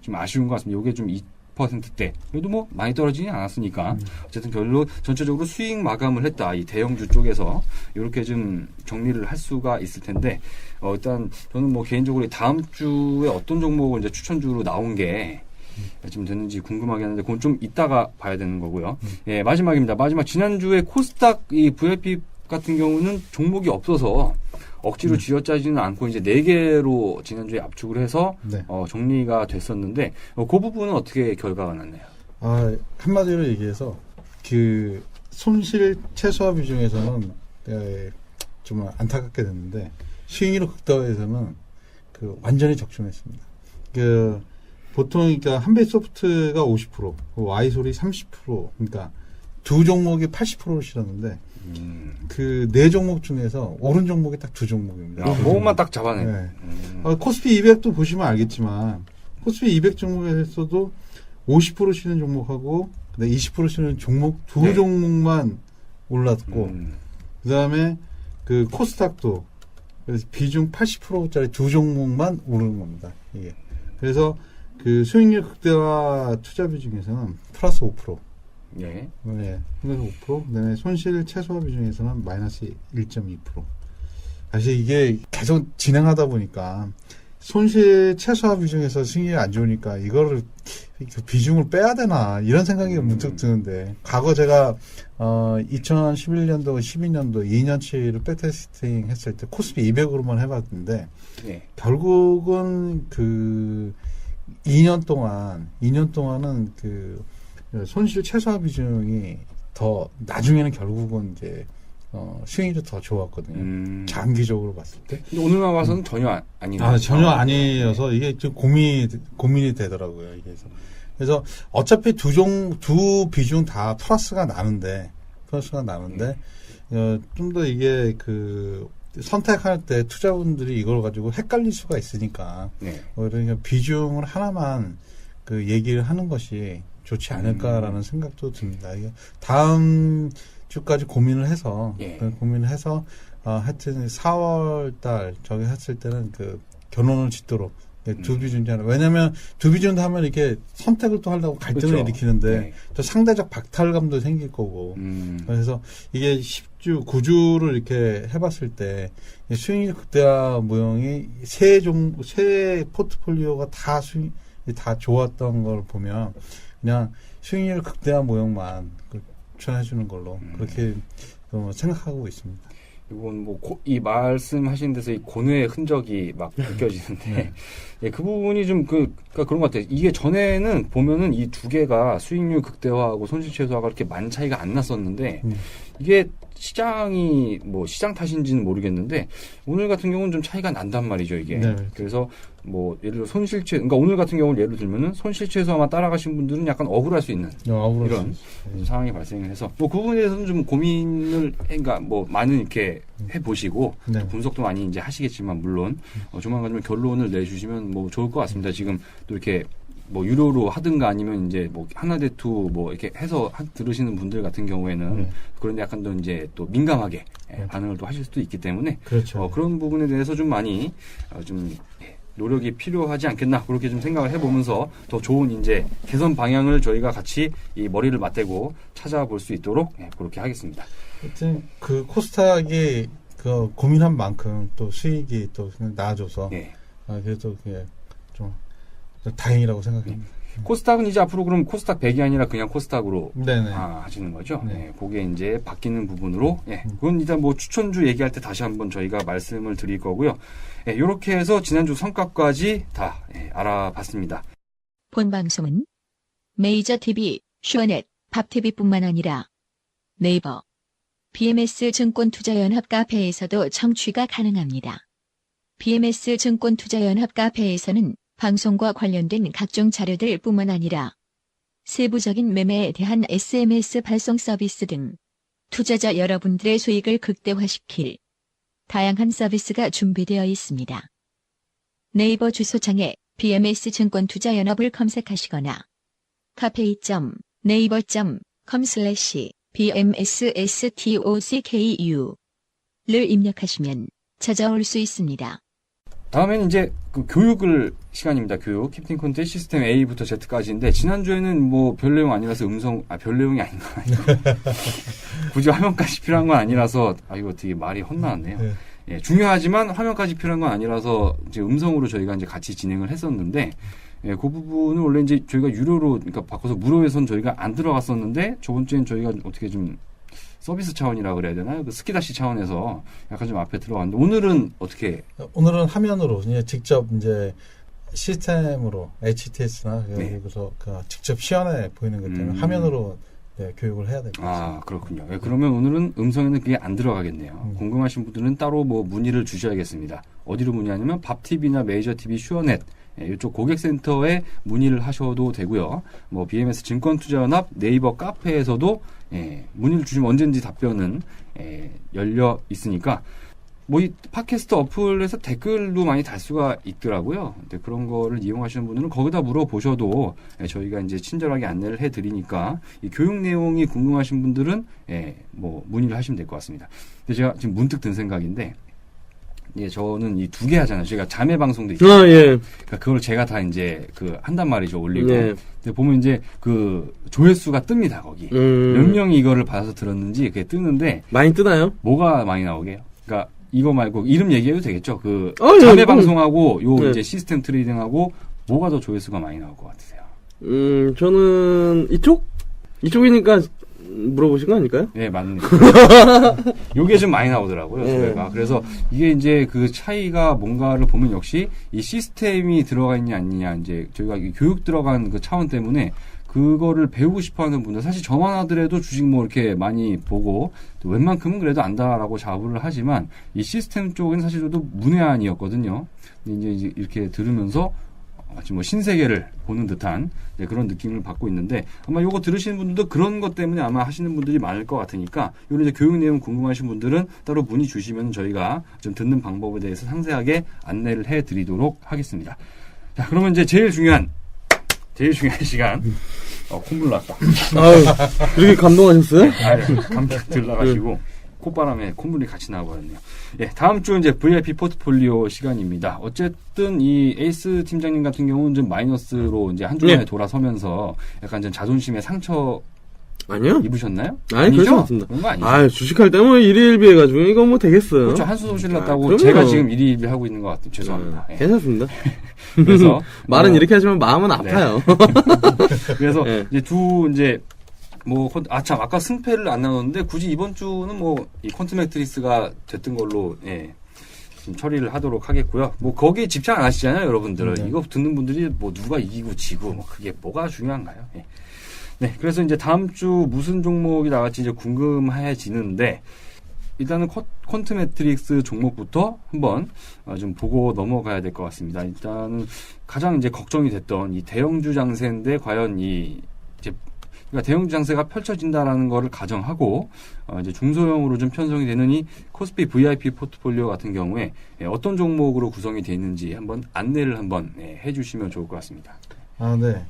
좀 아쉬운 것 같습니다. 이게 좀 2%대. 그래도 뭐 많이 떨어지지 않았으니까 어쨌든 별로 전체적으로 수익 마감을 했다. 이 대형주 쪽에서 이렇게 좀 정리를 할 수가 있을 텐데 일단 저는 뭐 개인적으로 다음 주에 어떤 종목을 이제 추천주로 나온 게 좀 됐는지 궁금하긴 한데 그건 좀 이따가 봐야 되는 거고요. 예, 마지막입니다. 마지막 지난주에 코스닥 이 VIP 같은 경우는 종목이 없어서 억지로 쥐어짜지는 않고 이제 4개로 지난주에 압축을 해서 네. 정리가 됐었는데 그 부분은 어떻게 결과가 났나요? 한마디로 얘기해서 그 손실 최소화 비중에서는 좀 안타깝게 됐는데 수익률 극대화에서는 그 완전히 적중했습니다. 보통 그러니까 한빛소프트가 50%, 와이솔이 30%, 그러니까 두 종목이 80%를 실었는데 그 네 종목 중에서 오른 종목이 딱 두 종목입니다. 그것만 딱 잡아내. 네. 코스피 200도 보시면 알겠지만 코스피 200 종목에서도 50% 쉬는 종목하고 20% 쉬는 종목 두 네. 종목만 올랐고 그다음에 그 코스닥도 그래서 비중 80%짜리 두 종목만 오르는 겁니다. 이게. 그래서 그 수익률 극대화 투자 비중에서는 플러스 5%. 예. 네, 플러스 5%. 그다음에 손실 최소화 비중에서는 마이너스 1.2%. 사실 이게 계속 진행하다 보니까 손실 최소화 비중에서 수익률이 안 좋으니까 이거를 비중을 빼야 되나 이런 생각이 문득 드는데 과거 제가 2011년도, 12년도 2년치를 백테스팅 했을 때 코스피 200으로만 해봤는데 예. 결국은 그 2년 동안은 그 손실 최소화 비중이 더 나중에는 결국은 이제 수익률이 더 좋았거든요. 장기적으로 봤을 때. 근데 오늘만 봐서는 전혀 아니네요. 전혀 아니어서 이게 좀 고민이 되더라고요. 이게 그래서 어차피 두 비중 다 플러스가 나는데 좀 더 이게 그 선택할 때 투자분들이 이걸 가지고 헷갈릴 수가 있으니까 네. 그러니까 비중을 하나만 그 얘기를 하는 것이 좋지 않을까라는 생각도 듭니다. 이게 다음 주까지 고민을 해서 하여튼 4월달 저기 했을 때는 그 결론을 짓도록 두 비중자는 왜냐하면 두 비중 하면 이렇게 선택을 또 하려고 갈등을 그렇죠. 일으키는데 네. 또 상대적 박탈감도 생길 거고 그래서 이게 10주 9주를 이렇게 해봤을 때 수익률 극대화 모형이 세 포트폴리오가 다 좋았던 걸 보면 그냥 수익률 극대화 모형만 추천해 주는 걸로 그렇게 생각하고 있습니다. 이건 뭐 이 말씀하신 데서 이 고뇌의 흔적이 막 느껴지는데 예, 그 부분이 좀 그러니까 그런 것 같아요. 이게 전에는 보면은 이 두 개가 수익률 극대화하고 손실 최소화가 그렇게 많은 차이가 안 났었는데 이게 시장이 뭐 시장 탓인지는 모르겠는데 오늘 같은 경우는 좀 차이가 난단 말이죠, 이게. 네. 그래서 뭐 예를 들어 손실체, 그러니까 오늘 같은 경우는 예를 들면은 손실체에서 아마 따라가신 분들은 약간 억울할 수 있는 이런 상황이 발생을 해서 뭐 그 부분에 대해서는 좀 고민을 그러니까 뭐 많은 이렇게 해보시고 네. 분석도 많이 이제 하시겠지만 물론 조만간 좀 결론을 내주시면 뭐 좋을 것 같습니다. 지금 또 이렇게 뭐 유료로 하든가 아니면 이제 뭐 하나대투 뭐 이렇게 해서 들으시는 분들 같은 경우에는 그런데 약간 더 이제 또 민감하게 반응을 또 하실 수도 있기 때문에 그렇죠. 그런 부분에 대해서 좀 많이 좀 노력이 필요하지 않겠나 그렇게 좀 생각을 해보면서 더 좋은 이제 개선 방향을 저희가 같이 이 머리를 맞대고 찾아볼 수 있도록 그렇게 하겠습니다. 하여튼 그 코스닥이 그 고민한 만큼 또 수익이 또 나아져서 그래도 그게 좀 다행이라고 생각합니다. 코스닥은 이제 앞으로 그럼 코스닥 100이 아니라 그냥 코스닥으로 네네. 하시는 거죠? 네. 그게 이제 바뀌는 부분으로 그건 일단 뭐 추천주 얘기할 때 다시 한번 저희가 말씀을 드릴 거고요. 이렇게 해서 지난주 성과까지 다 알아봤습니다. 본 방송은 메이저 TV, 슈어넷, 밥TV뿐만 아니라 네이버, BMS 증권투자연합 카페에서도 청취가 가능합니다. BMS 증권투자연합 카페에서는 방송과 관련된 각종 자료들 뿐만 아니라 세부적인 매매에 대한 SMS 발송 서비스 등 투자자 여러분들의 수익을 극대화시킬 다양한 서비스가 준비되어 있습니다. 네이버 주소창에 BMS 증권투자연합을 검색하시거나 cafe.naver.com/bmsstocku를 입력하시면 찾아올 수 있습니다. 다음에는 이제 그 교육을 시간입니다. 교육. 캡틴 콘테 시스템 A부터 Z까지인데 지난주에는 뭐 별 내용 아니라서 별 내용이 아닌가. 굳이 화면까지 필요한 건 아니라서 이거 되게 말이 헛나왔네요. 네. 중요하지만 화면까지 필요한 건 아니라서 이제 음성으로 저희가 이제 같이 진행을 했었는데 그 부분은 원래 이제 저희가 유료로 그러니까 바꿔서 무료에선 저희가 안 들어갔었는데 저번 주엔 저희가 어떻게 좀 서비스 차원이라 그래야 되나요? 그 스키다시 차원에서 약간 좀 앞에 들어갔는데 오늘은 어떻게? 오늘은 화면으로 이제 직접 이제 시스템으로 HTS나 그래서 직접 시연해 보이는 것 때문에 화면으로 교육을 해야 될 것 같습니다. 그렇군요. 그러면 오늘은 음성에는 그게 안 들어가겠네요. 궁금하신 분들은 따로 뭐 문의를 주셔야겠습니다. 어디로 문의하냐면 밥TV나 메이저TV, 슈어넷 이쪽 고객센터에 문의를 하셔도 되고요. 뭐 BMS 증권투자연합 네이버 카페에서도 문의를 주시면 언제든지 답변은 열려 있으니까 뭐 이 팟캐스트 어플에서 댓글도 많이 달 수가 있더라고요. 근데 그런 거를 이용하시는 분들은 거기다 물어보셔도 저희가 이제 친절하게 안내를 해드리니까 이 교육 내용이 궁금하신 분들은 뭐 문의를 하시면 될 것 같습니다. 근데 제가 지금 문득 든 생각인데 저는 이 2개 하잖아요. 제가 자매 방송도 있잖아요. 그러니까 그걸 제가 다 이제 한단 말이죠. 올리고. 근데 보면 이제 조회수가 뜹니다. 거기. 몇 명이 이거를 받아서 들었는지 그게 뜨는데. 많이 뜨나요? 뭐가 많이 나오게요? 그러니까 이거 말고 이름 얘기해도 되겠죠? 자매 방송하고 이제 시스템 트레이딩하고 뭐가 더 조회수가 많이 나올 것 같으세요? 저는 이쪽이니까 물어보신 거 아닐까요? 네, 맞습니다. 요게 좀 많이 나오더라고요, 저희가. 그래서 이게 이제 그 차이가 뭔가를 보면 역시 이 시스템이 들어가 있냐, 아니냐, 이제 저희가 교육 들어간 그 차원 때문에 그거를 배우고 싶어 하는 분들, 사실 저만 하더라도 주식 뭐 이렇게 많이 보고, 웬만큼은 그래도 안다라고 자부를 하지만, 이 시스템 쪽은 사실 저도 문외한이었거든요. 근데 이제 이렇게 들으면서, 마치 뭐 신세계를 보는 듯한 그런 느낌을 받고 있는데 아마 요거 들으시는 분들도 그런 것 때문에 아마 하시는 분들이 많을 것 같으니까 요런 이제 교육 내용 궁금하신 분들은 따로 문의 주시면 저희가 좀 듣는 방법에 대해서 상세하게 안내를 해드리도록 하겠습니다. 자, 그러면 이제 제일 중요한 시간. 콧물 났다. 그렇게 감동하셨어요? 감기 들나가시고 콧바람에 콧물이 같이 나와버렸네요. 다음 주 이제 VIP 포트폴리오 시간입니다. 어쨌든 이 에이스 팀장님 같은 경우는 좀 마이너스로 이제 한 주간에 돌아서면서 약간 좀 자존심에 상처 아니요. 입으셨나요? 아니, 그렇지 않습니다. 그런 거 아니죠? 주식할 때 뭐 일일비 해가지고 이거 뭐 되겠어요. 그렇죠. 한수 소실 났다고 제가 지금 일일비 하고 있는 것 같아요. 죄송합니다. 괜찮습니다. 그래서 말은 이렇게 하지만 마음은 아파요. 그래서 이제 참, 아까 승패를 안 나눴는데, 굳이 이번 주는 이 퀀트 매트릭스가 됐던 걸로, 좀 처리를 하도록 하겠고요. 거기에 집착 안 하시잖아요, 여러분들은. 이거 듣는 분들이 누가 이기고 지고, 그게 뭐가 중요한가요? 그래서 이제 다음 주 무슨 종목이 나갈지 이제 궁금해지는데, 일단은 퀀트 매트릭스 종목부터 한번 좀 보고 넘어가야 될 것 같습니다. 일단은 가장 이제 걱정이 됐던 이 대형주 장세인데 과연 그러니까 대형주 장세가 펼쳐진다라는 거를 가정하고 이제 중소형으로 좀 편성이 되는 이 코스피 VIP 포트폴리오 같은 경우에 어떤 종목으로 구성이 되어 있는지 한번 안내를 한번 해주시면 좋을 것 같습니다. 네.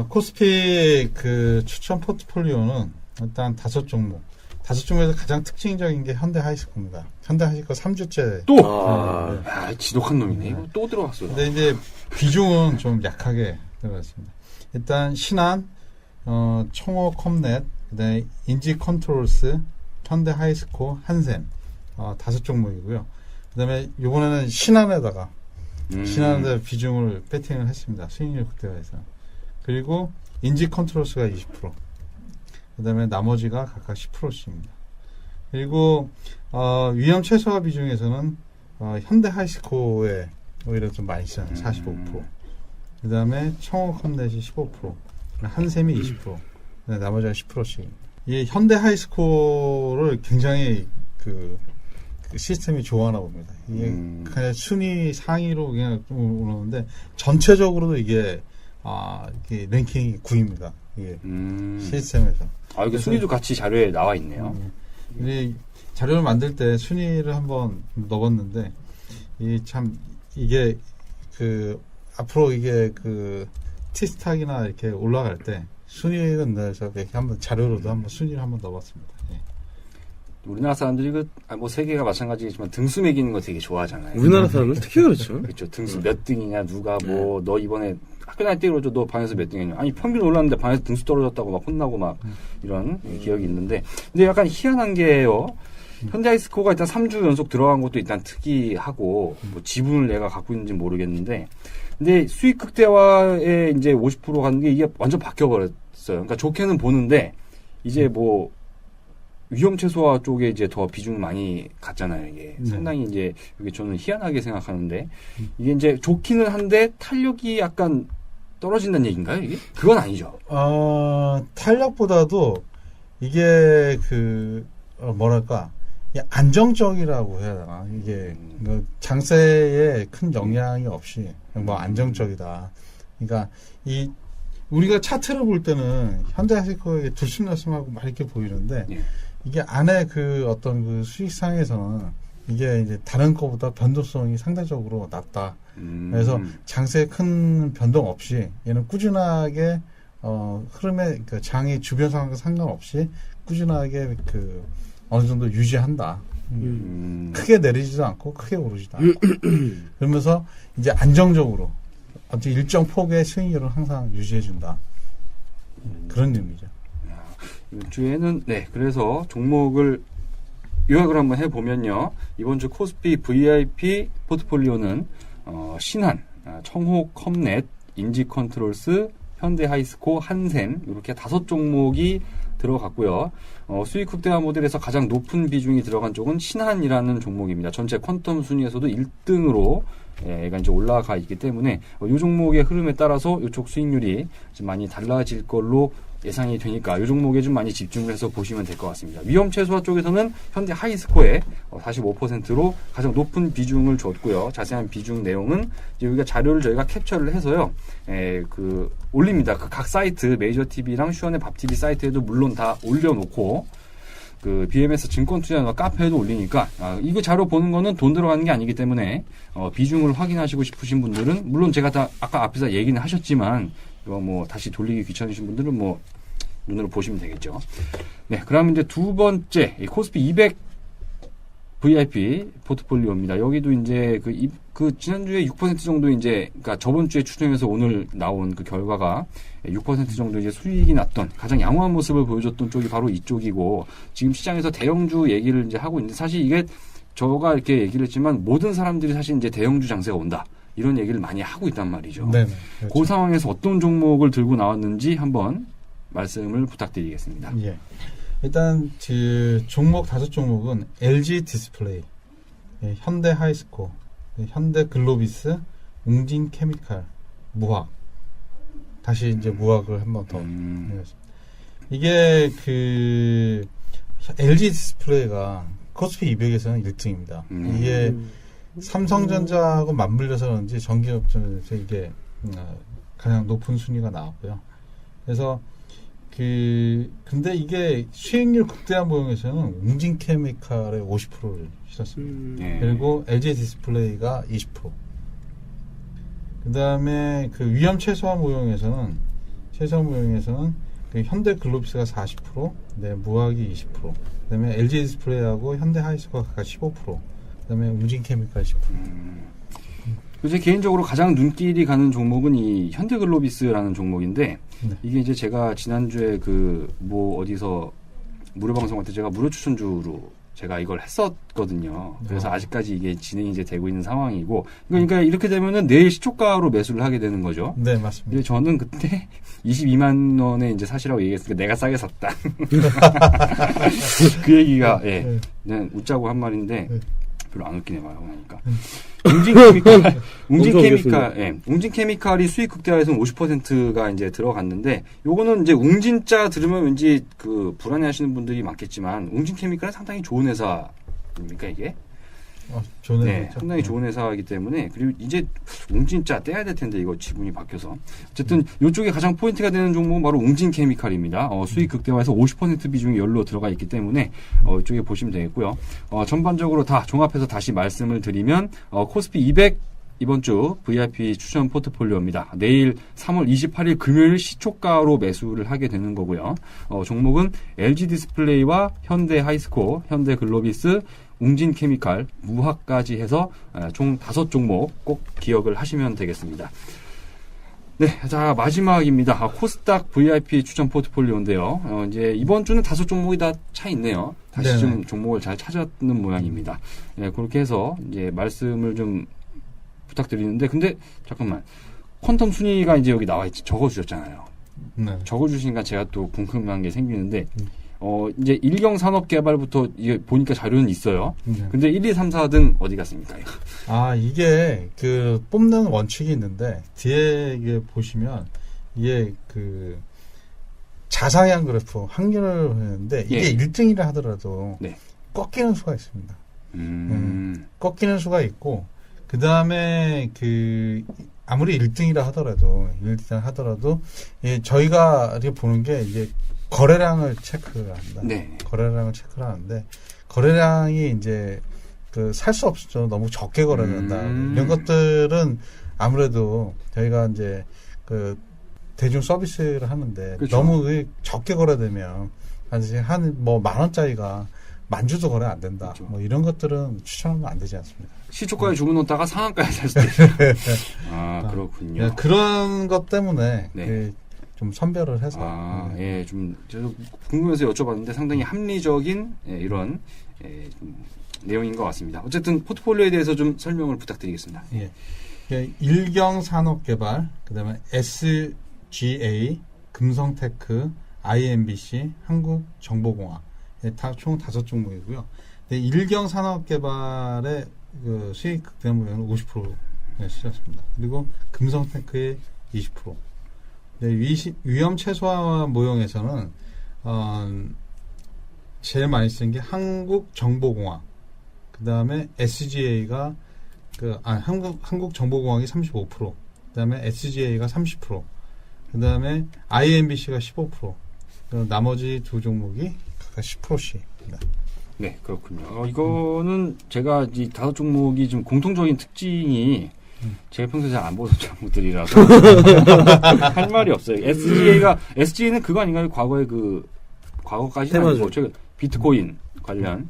코스피 그 추천 포트폴리오는 일단 5종목. 5종목에서 가장 특징적인 게 현대 하이스코입니다. 현대 하이스코 3주째. 또! 네. 지독한 놈이네. 이거 또 들어왔어요. 근데 이제 비중은 좀 약하게 들어갔습니다. 일단 신한, 청호 컴넷, 그다음에 인지 컨트롤스, 현대 하이스코, 한샘 5종목이고요. 그다음에 이번에는 신한에다가 비중을 배팅을 했습니다. 수익률 극대화해서. 그리고 인지 컨트롤스가 20%. 그다음에 나머지가 각각 10%씩입니다. 그리고 위험 최소화 비중에서는 현대 하이스코에 오히려 좀 많이 있어요. 45%. 그다음에 청호 컴넷이 15%. 한샘이 20%. 나머지가 10%씩. 이 현대 하이스코를 굉장히 그 시스템이 좋아하나 봅니다. 이게 그냥 순위 상위로 그냥 좀 오르는데 전체적으로도 이게 랭킹이 9위입니다. 이게 시스템에서. 이게 순위도 같이 자료에 나와 있네요. 이 자료를 만들 때 순위를 한번 넣었는데 이게 앞으로 이게 티스탁이나 이렇게 올라갈 때 순위를 넣어서 이렇게 한번 자료로도 한번 순위를 한번 넣어봤습니다. 예. 우리나라 사람들이 뭐 세계가 마찬가지겠지만 등수 매기는 거 되게 좋아하잖아요. 우리나라 사람은 특히 그렇죠. 그렇죠. 등수 몇 등이냐, 누가 너 이번에 학교 다닐 때 그러죠. 너 반에서 몇 등이냐. 아니 평균 올랐는데 반에서 등수 떨어졌다고 막 혼나고 막 이런 기억이 있는데, 근데 약간 희한한 게요. 현대하이스코가 일단 3주 연속 들어간 것도 일단 특이하고 뭐 지분을 내가 갖고 있는지 모르겠는데, 근데 수익 극대화에 이제 50% 가는 게 이게 완전 바뀌어버렸어요. 그러니까 좋게는 보는데 이제 뭐 위험 최소화 쪽에 이제 더 비중을 많이 갔잖아요. 이게 상당히 이제 이게 저는 희한하게 생각하는데, 이게 이제 좋기는 한데 탄력이 약간 떨어진다는 얘기인가요? 이게 그건 아니죠. 탄력보다도 이게 뭐랄까 안정적이라고 해야 되나. 이게 장세에 큰 영향이 없이 뭐 안정적이다. 그러니까 우리가 차트를 볼 때는 현대하이스코에 들쑥날쑥하고 막 이렇게 보이는데, 이게 안에 어떤 수익상에서는 이게 이제 다른 거보다 변동성이 상대적으로 낮다. 그래서 장세에 큰 변동 없이 얘는 꾸준하게 흐름의 장의 주변 상황과 상관없이 꾸준하게 어느 정도 유지한다. 크게 내리지도 않고 크게 오르지도 않고. 그러면서 이제 안정적으로 아주 일정 폭의 수익률을 항상 유지해준다. 그런 의미죠. 이번 주에는 그래서 종목을 요약을 한번 해보면요. 이번 주 코스피 VIP 포트폴리오는 신한, 청호 컴넷, 인지 컨트롤스, 현대 하이스코, 한샘 이렇게 5종목이 들어갔고요. 수익 극대화 모델에서 가장 높은 비중이 들어간 쪽은 신한이라는 종목입니다. 전체 퀀텀 순위에서도 1등으로 얘가 이제 올라가 있기 때문에 이 종목의 흐름에 따라서 이쪽 수익률이 좀 많이 달라질 걸로 예상이 되니까 이 종목에 좀 많이 집중을 해서 보시면 될 것 같습니다. 위험 최소화 쪽에서는 현대 하이스코에 45%로 가장 높은 비중을 줬고요. 자세한 비중 내용은 이제 여기가 자료를 저희가 캡처를 해서요. 올립니다. 각 사이트 메이저 TV랑 슈원의 밥 TV 사이트에도 물론 다 올려놓고 BMS 증권 투자나 카페에도 올리니까 이거 자료 보는 거는 돈 들어가는 게 아니기 때문에 비중을 확인하시고 싶으신 분들은 물론 제가 다 아까 앞에서 얘기는 하셨지만 이거 뭐 다시 돌리기 귀찮으신 분들은 뭐 눈으로 보시면 되겠죠. 네, 그러면 이제 두 번째 코스피 200 VIP 포트폴리오입니다. 여기도 이제 지난주에 6% 정도 이제 그러니까 저번 주에 추정해서 오늘 나온 결과가 6% 정도 이제 수익이 났던 가장 양호한 모습을 보여줬던 쪽이 바로 이쪽이고, 지금 시장에서 대형주 얘기를 이제 하고 있는데, 사실 이게 저가 이렇게 얘기를 했지만 모든 사람들이 사실 이제 대형주 장세가 온다 이런 얘기를 많이 하고 있단 말이죠. 네, 그렇죠. 그 상황에서 어떤 종목을 들고 나왔는지 한번 말씀을 부탁드리겠습니다. 예. 일단 종목 5종목은 LG 디스플레이, 현대 하이스코, 현대 글로비스, 웅진 케미칼, 무학. 다시 이제 무학을 한 번 더. 이게 LG 디스플레이가 코스피 200에서는 1등입니다. 이게 삼성전자하고 맞물려서 그런지 전기업체에서 이게 가장 높은 순위가 나왔고요. 그래서 근데 이게 수익률 극대화 모형에서는 웅진케미칼의 50%를 실었습니다. 그리고 LG 디스플레이가 20%. 그 다음에 그 위험 최소화 모형에서는 그 현대 글로비스가 40%, 네, 무학이 20%, 그 다음에 LG 디스플레이하고 현대 하이스가 각각 15%, 그 다음에 웅진케미칼 10%. 제 개인적으로 가장 눈길이 가는 종목은 이 현대글로비스라는 종목인데 네. 이게 이제 제가 지난주에 어디서 무료 방송할 때 제가 무료 추천주로 제가 이걸 했었거든요. 그래서 아직까지 이게 진행이 이제 되고 있는 상황이고 그러니까 이렇게 되면은 내일 시초가로 매수를 하게 되는 거죠. 네, 맞습니다. 근데 저는 그때 22만 원에 이제 사시라고 얘기했으니까 내가 싸게 샀다. 그 얘기가 그냥 웃자고 한 말인데 별로 안 웃기네 말하고 나니까. 웅진케미칼이 수익 극대화에서는 50%가 이제 들어갔는데, 요거는 이제 웅진자 들으면 왠지 불안해 하시는 분들이 많겠지만, 웅진케미칼은 상당히 좋은 회사입니까, 이게? 좋은 회사. 네, 상당히 좋은 회사이기 때문에, 그리고 이제 웅진자 떼야 될 텐데, 이거 지분이 바뀌어서. 어쨌든, 요쪽에 가장 포인트가 되는 종목은 바로 웅진케미칼입니다. 수익 극대화에서 50% 비중이 연로 들어가 있기 때문에, 이쪽에 보시면 되겠고요. 전반적으로 다 종합해서 다시 말씀을 드리면, 코스피 200, 이번 주 VIP 추천 포트폴리오입니다. 내일 3월 28일 금요일 시초가로 매수를 하게 되는 거고요. 종목은 LG 디스플레이와 현대 하이스코, 현대 글로비스, 웅진케미칼, 무학까지 해서 총 5종목 꼭 기억을 하시면 되겠습니다. 네, 자, 마지막입니다. 코스닥 VIP 추천 포트폴리오인데요. 이제 이번 주는 5종목이 다 차 있네요. 다시 네네. 좀 종목을 잘 찾았는 모양입니다. 네, 그렇게 해서 이제 말씀을 좀 부탁드리는데, 근데 잠깐만. 퀀텀 순위가 이제 여기 나와 있지. 적어주셨잖아요. 네. 적어주시니까 제가 또 궁금한 게 생기는데, 이제 일경산업개발부터 이게 보니까 자료는 있어요. 네. 근데 1, 2, 3, 4등 어디 갔습니까? 이게 뽑는 원칙이 있는데 뒤에 이게 보시면 이게 자상향 그래프 확률을 했는데 이게 1등이라 하더라도 네. 꺾이는 수가 있습니다. 꺾이는 수가 있고 그 다음에 아무리 1등이라 하더라도 저희가 이렇게 보는 게 이제 거래량을 체크를 합니다. 네. 거래량을 체크를 하는데 거래량이 이제 살 수 없죠. 너무 적게 거래된다. 이런 것들은 아무래도 저희가 이제 대중 서비스를 하는데 그렇죠. 너무 적게 거래되면 한 10,000원짜리가 10,000주도 거래 안 된다. 그렇죠. 뭐 이런 것들은 추천하면 안 되지 않습니까? 시초가에 주문넣다가 상한가에 살 수도 있어요. 그렇군요. 그런 것 때문에 네. 좀 선별을 해서. 저도 궁금해서 여쭤봤는데 상당히 합리적인 이런 좀 내용인 것 같습니다. 어쨌든 포트폴리오에 대해서 좀 설명을 부탁드리겠습니다. 예. 일경산업개발, 그다음에 SGA, 금성테크, IMBC, 한국정보공학 총 5종목이고요. 일경산업개발의 수익 극대화 모형은 50%에 실었습니다. 그리고 금성테크의 20%. 위험 최소화 모형에서는 제일 많이 쓴 게 한국정보공학, 그 다음에 SGA가 한국정보공학이 35%, 그 다음에 SGA가 30%, 그 다음에 IMBC가 15%, 나머지 두 종목이 각각 10%씩입니다. 네, 그렇군요. 이거는 제가 이 5종목이 좀 공통적인 특징이 제가 평소에 잘 안 보던 종목들이라서 할 말이 없어요. SGA는 그거 아닌가요? 과거까지는 아니고 최근 비트코인 관련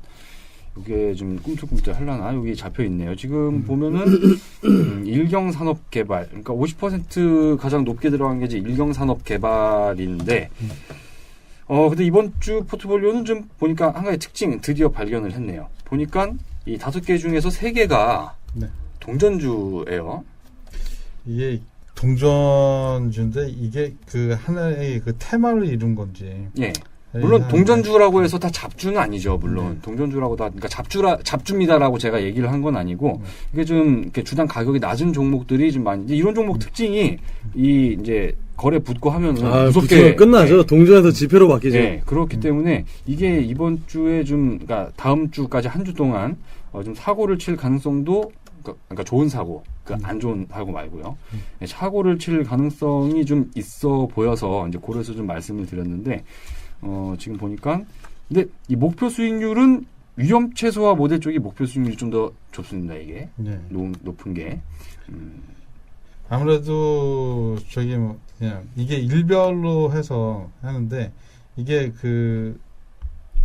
이게 좀 꿈틀꿈틀 하려나? 여기 잡혀 있네요. 지금 보면은 일경산업개발, 그러니까 50% 가장 높게 들어간 게 이제 일경산업개발인데, 근데 이번 주 포트폴리오는 좀 보니까 한 가지 특징 드디어 발견을 했네요. 보니까 이 5개 중에서 3개가 네. 동전주예요. 이게 동전주인데 이게 하나의 테마를 이룬 건지. 예. 물론 동전주라고 해서 다 잡주는 아니죠. 물론 동전주라고 그러니까 잡주입니다라고 제가 얘기를 한 건 아니고 이게 좀 이렇게 주당 가격이 낮은 종목들이 좀 많이. 이런 종목 특징이 이 이제 거래 붙고 하면은 붙으면 무섭게 끝나죠. 동전에서 지폐로 바뀌죠. 네, 그렇기 때문에 이게 이번 주에 좀, 그러니까 다음 주까지 한 주 동안 좀 사고를 칠 가능성도, 그러니까 좋은 사고, 안 좋은 사고 말고요. 네, 사고를 칠 가능성이 좀 있어 보여서 이제 그래서 좀 말씀을 드렸는데, 지금 보니까, 근데 이 목표 수익률은 위험 최소화 모델 쪽이 목표 수익률이 좀 더 좋습니다, 이게. 네. 높은 게. 아무래도 저기 뭐 그냥 이게 일별로 해서 하는데 이게 그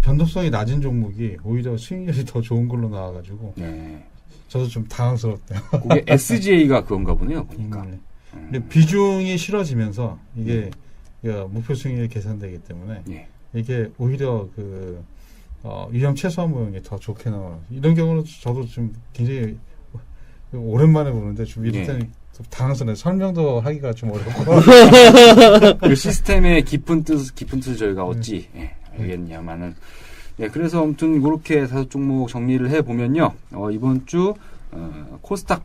변동성이 낮은 종목이 오히려 수익률이 더 좋은 걸로 나와가지고 네. 저도 좀 당황스럽대요. 그게 SGA가 그건가 보네요, 보니까. 근데 비중이 실어지면서 이게 목표 수익률이 계산되기 때문에 예. 이게 오히려 그 위험 최소화 모형이 더 좋게 나와. 이런 경우는 저도 좀 굉장히 오랜만에 보는데 좀 이럴 때는 좀 당황스러워요. 설명도 하기가 좀 어렵고. 그 시스템의 깊은 뜻을 저희가 어찌 알겠냐마는. 네, 그래서 아무튼 그렇게 5종목 정리를 해보면요. 이번 주 코스닥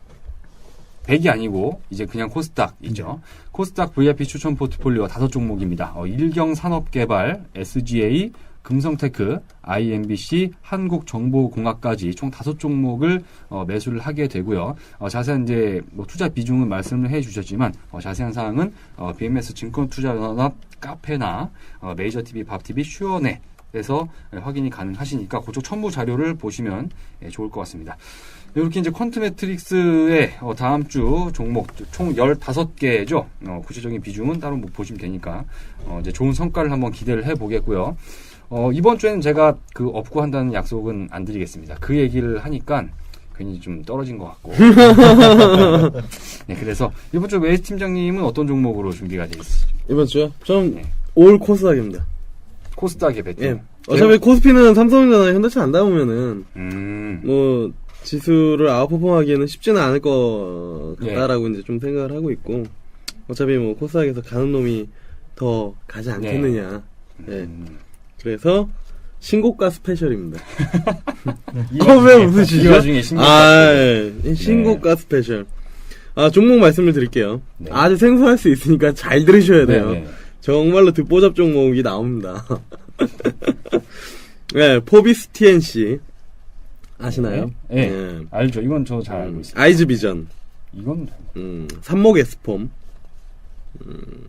100이 아니고 이제 그냥 코스닥이죠. 코스닥 VIP 추천 포트폴리오 5종목입니다. 일경산업개발, SGA, 금성테크, IMBC, 한국정보공학까지 총 5종목을 매수를 하게 되고요. 자세한 이제 뭐 투자 비중은 말씀을 해주셨지만 자세한 사항은 BMS 증권투자연합 카페나 메이저TV, 밥TV, 슈어넷에서 확인이 가능하시니까 그쪽 첨부 자료를 보시면 좋을 것 같습니다. 이렇게 이제 퀀트 매트릭스의 다음 주 종목 총 15개죠. 구체적인 비중은 따로 못 보시면 되니까 이제 좋은 성과를 한번 기대를 해보겠고요. 이번 주에는 제가 그 업고 한다는 약속은 안 드리겠습니다. 그 얘기를 하니까 괜히 좀 떨어진 것 같고. 네, 그래서 이번 주 웨이스 팀장님은 어떤 종목으로 준비가 되어 있으시죠? 이번 주요? 좀 올 코스닥입니다. 코스닥에 배팅. 예. 어차피 코스피는 삼성전자, 현대차 안 닿으면은 뭐 지수를 아웃퍼폼하기에는 쉽지는 않을 것 같다라고 이제 좀 생각을 하고 있고, 어차피 뭐 코스닥에서 가는 놈이 더 가지 않겠느냐. 예. 그래서 신고가 스페셜입니다. 왜 웃으시죠? 이 와중에 신고가 스페셜. 종목 말씀을 드릴게요. 네. 아주 생소할 수 있으니까 잘 들으셔야 돼요. 네. 정말로 듣보잡 종목이 나옵니다. 네, 포비스 TNC 아시나요? 네. 알죠. 이건 저 잘 알고 있습니다. 아이즈비전, 이건 삼목 에스폼,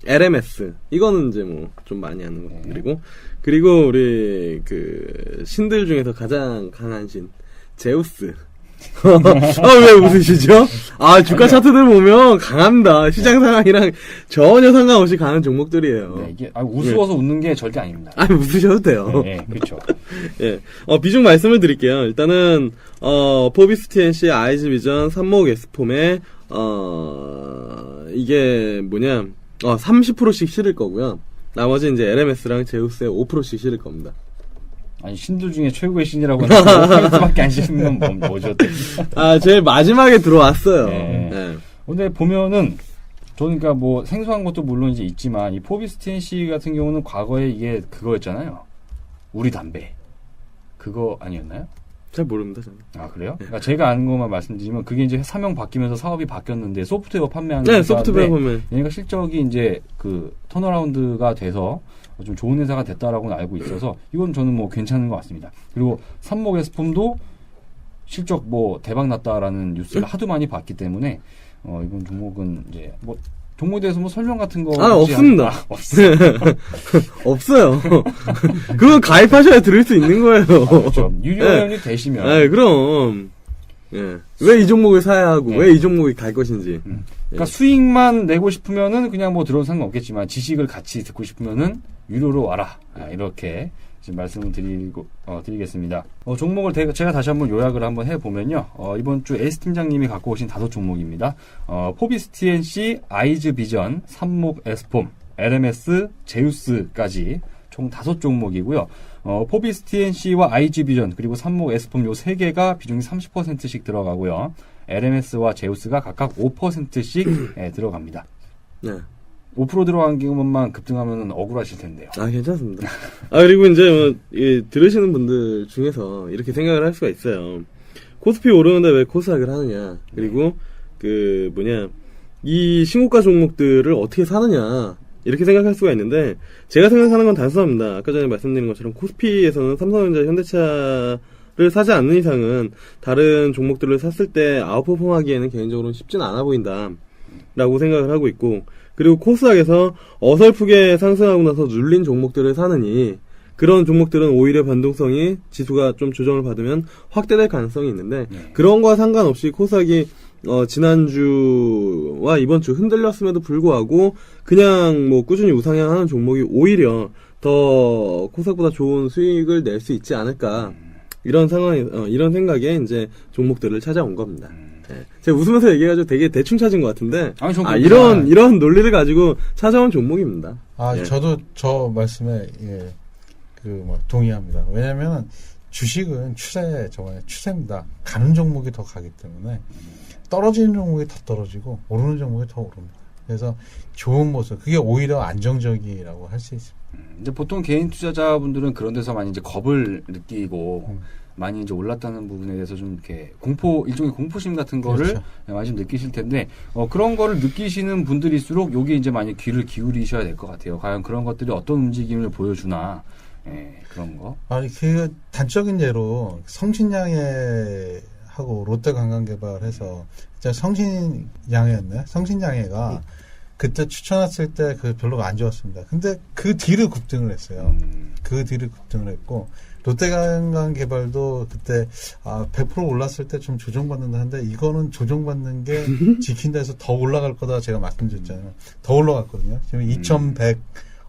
LMS 이거는 이제 뭐 좀 많이 아는 것들이고, 그리고 우리 그 신들 중에서 가장 강한 신 제우스. 왜 웃으시죠? 주가 차트들 보면 강합니다. 시장 상황이랑 전혀 상관없이 강한 종목들이에요. 네, 이게 우스워서 웃는 게 절대 아닙니다. 웃으셔도 돼요. 네, 그렇죠. 예. 비중 말씀을 드릴게요. 일단은 포비스 TNC, 아이즈비전, 삼목 에스폼에 이게 뭐냐, 30%씩 실을 거고요. 나머지 이제 LMS랑 제우스에 5%씩 실을 겁니다. 아니, 신들 중에 최고의 신이라고 하는 수밖에 안 실는 건 뭐죠? 제일 마지막에 들어왔어요. 네. 네. 근데 보면은 저는 그러니까 뭐 생소한 것도 물론 이제 있지만 이 포비스 TNC 같은 경우는 과거에 이게 그거였잖아요. 우리 담배. 그거 아니었나요? 잘 모릅니다, 저는. 그래요? 그러니까 제가 아는 것만 말씀드리면 그게 이제 사명 바뀌면서 사업이 바뀌었는데 소프트웨어 판매하는 네, 소프트웨어 판매. 얘가 실적이 이제 그 턴어라운드가 돼서 좀 좋은 회사가 됐다라고는 알고 있어서 이건 저는 뭐 괜찮은 것 같습니다. 그리고 삼목 에스폼도 실적 뭐 대박 났다라는 뉴스를 하도 많이 봤기 때문에 이번 종목은 이제 뭐 종목에 대해서 뭐 설명 같은 거 없습니다. 없어요. 그건 가입하셔야 들을 수 있는 거예요. 그렇죠. 유료회원이 되시면. 그럼. 왜 이 종목을 사야 하고 왜 이 종목이 갈 것인지. 그러니까 수익만 내고 싶으면은 그냥 뭐 들어도 상관없겠지만 지식을 같이 듣고 싶으면은 유료로 와라. 이렇게 지금 말씀을 드리겠습니다. 종목을 제가 다시 한번 요약을 한번 해보면요. 이번 주 에이스 팀장님이 갖고 오신 5종목입니다. 포비스 TNC, 아이즈비전, 삼목 에스폼, LMS, 제우스까지 총 5종목이고요. 포비스 TNC와 IG비전 그리고 삼목 에스폼 요 3개가 비중이 30%씩 들어가고요. LMS와 제우스가 각각 5%씩 들어갑니다. 네. 5% 들어간 것만 급등하면 억울하실 텐데요. 괜찮습니다. 그리고 이제 들으시는 분들 중에서 이렇게 생각을 할 수가 있어요. 코스피 오르는데 왜 코스닥을 하느냐. 그리고 이 신고가 종목들을 어떻게 사느냐. 이렇게 생각할 수가 있는데 제가 생각하는 건 단순합니다. 아까 전에 말씀드린 것처럼 코스피에서는 삼성전자, 현대차를 사지 않는 이상은 다른 종목들을 샀을 때 아웃퍼폼하기에는 개인적으로는 쉽지는 않아 보인다 라고 생각을 하고 있고, 그리고 코스닥에서 어설프게 상승하고 나서 눌린 종목들을 사느니 그런 종목들은 오히려 변동성이 지수가 좀 조정을 받으면 확대될 가능성이 있는데 그런 거와 상관없이 코스닥이 지난주와 이번 주 흔들렸음에도 불구하고 그냥 뭐 꾸준히 우상향하는 종목이 오히려 더 코스닥보다 좋은 수익을 낼 수 있지 않을까, 이런 상황에 이런 생각에 이제 종목들을 찾아온 겁니다. 네. 제가 웃으면서 얘기해가지고 되게 대충 찾은 것 같은데 이런 논리를 가지고 찾아온 종목입니다. 예. 저도 저 말씀에 동의합니다. 왜냐하면 주식은 추세입니다. 가는 종목이 더 가기 때문에 떨어지는 종목이 더 떨어지고 오르는 종목이 더 오릅니다. 그래서 좋은 모습, 그게 오히려 안정적이라고 할 수 있습니다. 근데 보통 개인 투자자분들은 그런 데서 많이 이제 겁을 느끼고 많이 이제 올랐다는 부분에 대해서 좀 이렇게 일종의 공포심 같은 거를 그렇죠. 많이 좀 느끼실 텐데, 그런 거를 느끼시는 분들일수록 여기 이제 많이 귀를 기울이셔야 될 것 같아요. 과연 그런 것들이 어떤 움직임을 보여주나, 그런 거. 그 단적인 예로 성신양해하고 롯데관광개발해서 성신양해였네. 성신양해가 그때 추천했을 때 별로 안 좋았습니다. 근데 그 뒤를 급등을 했어요. 그 뒤를 급등을 했고, 롯데관광개발도 그때 100% 올랐을 때 좀 조정받는다 하는데, 이거는 조정받는 게 지킨다 해서 더 올라갈 거다 제가 말씀드렸잖아요. 더 올라갔거든요. 지금 2,100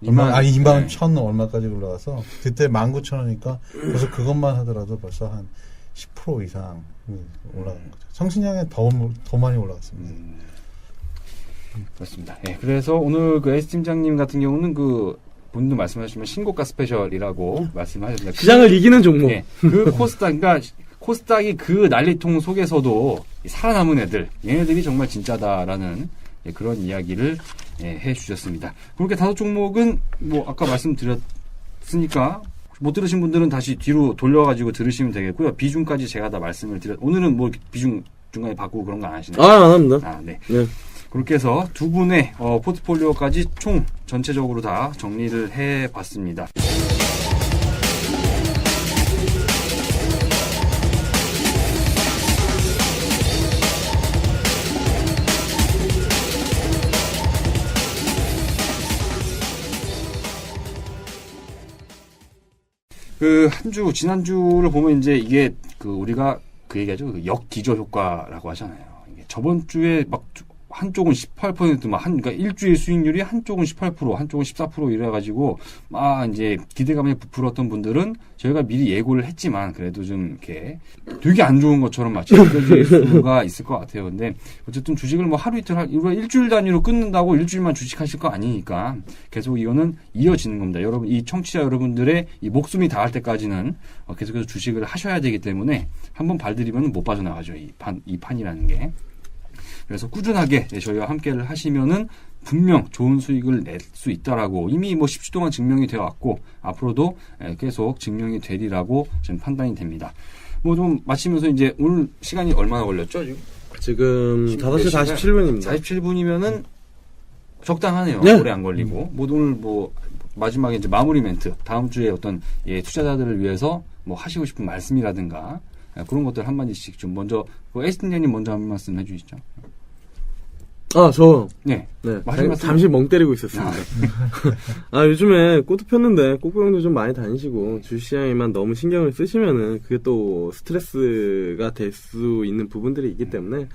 21,000 얼마까지 올라가서 그때 19,000원이니까 그래서 그것만 하더라도 벌써 한 10% 이상 올라간 거죠. 성신양에 더 많이 올라갔습니다. 그렇습니다. 그래서 오늘 그 S 팀장님 같은 경우는 본인도 말씀하시면 신고가 스페셜이라고 말씀하셨습니다. 시장을 이기는 종목. 그 그러니까 코스닥이 그 난리통 속에서도 살아남은 얘네들이 정말 진짜다라는 그런 이야기를 해주셨습니다. 그렇게 5종목은 아까 말씀드렸으니까 못 들으신 분들은 다시 뒤로 돌려가지고 들으시면 되겠고요. 비중까지 제가 다 말씀을 오늘은 비중 중간에 바꾸고 그런 거 안 하시나요? 안 합니다. 네. 그렇게 해서 두 분의 포트폴리오까지 총 전체적으로 다 정리를 해봤습니다. 지난주를 보면 이제 이게 우리가 얘기하죠. 역기저 효과라고 하잖아요. 이게 저번 주에 한쪽은 18%, 그러니까 일주일 수익률이 한쪽은 18%, 한쪽은 14% 이래가지고, 이제 기대감에 부풀었던 분들은 저희가 미리 예고를 했지만, 그래도 좀 이렇게 되게 안 좋은 것처럼 마치 느껴질 수가 있을 것 같아요. 근데 어쨌든 주식을 하루 이틀 일주일 단위로 끊는다고 일주일만 주식하실 거 아니니까 계속 이거는 이어지는 겁니다. 여러분, 이 청취자 여러분들의 이 목숨이 닿을 때까지는 계속해서 주식을 하셔야 되기 때문에 한번 발들이면 못 빠져나가죠. 이 판이라는 게. 그래서 꾸준하게 저희와 함께를 하시면은 분명 좋은 수익을 낼 수 있다라고 이미 10주 동안 증명이 되어 왔고 앞으로도 계속 증명이 되리라고 저는 판단이 됩니다. 좀 마치면서 이제 오늘 시간이 얼마나 걸렸죠? 지금 5시 47분입니다. 47분이면은 적당하네요. 네. 오래 안 걸리고. 오늘 마지막에 이제 마무리 멘트, 다음 주에 어떤 투자자들을 위해서 하시고 싶은 말씀이라든가 그런 것들 한마디씩 좀 먼저 에스틴님 먼저 한 말씀 해주시죠. 네. 잠시 멍 때리고 있었습니다. 요즘에 꽃도 폈는데 꽃구경도 좀 많이 다니시고 주시장에만 너무 신경을 쓰시면은 그게 또 스트레스가 될 수 있는 부분들이 있기 때문에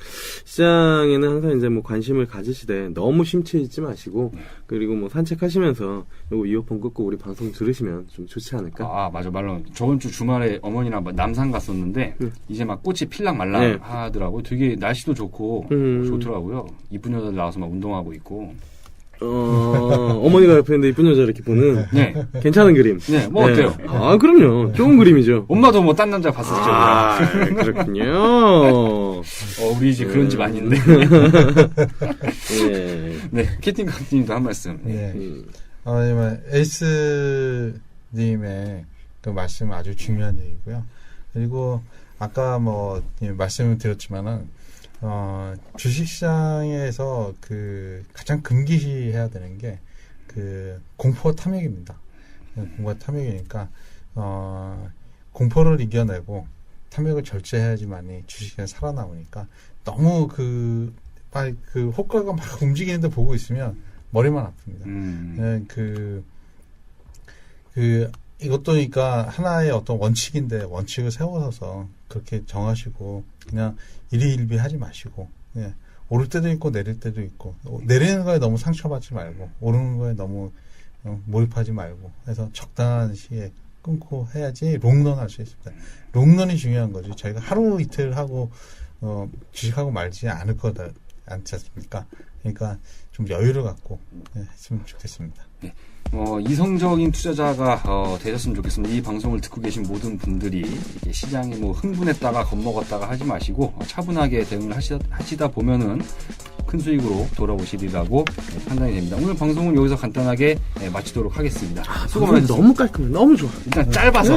시장에는 항상 이제 관심을 가지시되 너무 심취하지 마시고 그리고 산책하시면서 요거 이어폰 끄고 우리 방송 들으시면 좀 좋지 않을까? 맞아. 저번 주 주말에 어머니랑 남산 갔었는데 이제 꽃이 필랑말랑 하더라고요. 되게 날씨도 좋고 좋더라고요. 이쁜 여자들 나와서 운동하고 있고. 어머니가 옆에 있는데 이쁜 여자 이렇게 보는. 네. 괜찮은 그림. 네, 어때요? 그럼요. 좋은 그림이죠. 엄마도 딴 남자 봤었죠. 그렇군요. 우리 집 그런 집 아닌데. 네. 네, 캐팅 강님도 한 말씀. 네. 에이스님의 그 말씀 아주 중요한 얘기고요. 그리고 아까 말씀을 드렸지만은, 주식시장에서 가장 금기시해야 되는 게, 그 공포와 탐욕입니다. 공포와 탐욕이니까 공포를 이겨내고 탐욕을 절제해야지만이 주식이 살아남으니까 너무 그 호가가 막 움직이는데 보고 있으면 머리만 아픕니다. 이것도 그러니까 하나의 어떤 원칙인데 원칙을 세워서 그렇게 정하시고 그냥 일희일비하지 마시고 오를 때도 있고 내릴 때도 있고 내리는 거에 너무 상처받지 말고 오르는 거에 너무 몰입하지 말고 해서 적당한 시기에 끊고 해야지 롱런 할 수 있습니다. 롱런이 중요한 거지. 저희가 하루 이틀 하고 주식하고 말지 않을 거다 않지 않습니까? 그러니까 좀 여유를 갖고 했으면 좋겠습니다. 네. 이성적인 투자자가 되셨으면 좋겠습니다. 이 방송을 듣고 계신 모든 분들이 이게 시장이 뭐 흥분했다가 겁먹었다가 하지 마시고 차분하게 대응을 하시다 보면은 큰 수익으로 돌아오시리라고 판단이 됩니다. 오늘 방송은 여기서 간단하게 마치도록 하겠습니다. 수고 많으셨습니다. 너무 깔끔해. 너무 좋아. 일단 짧아서.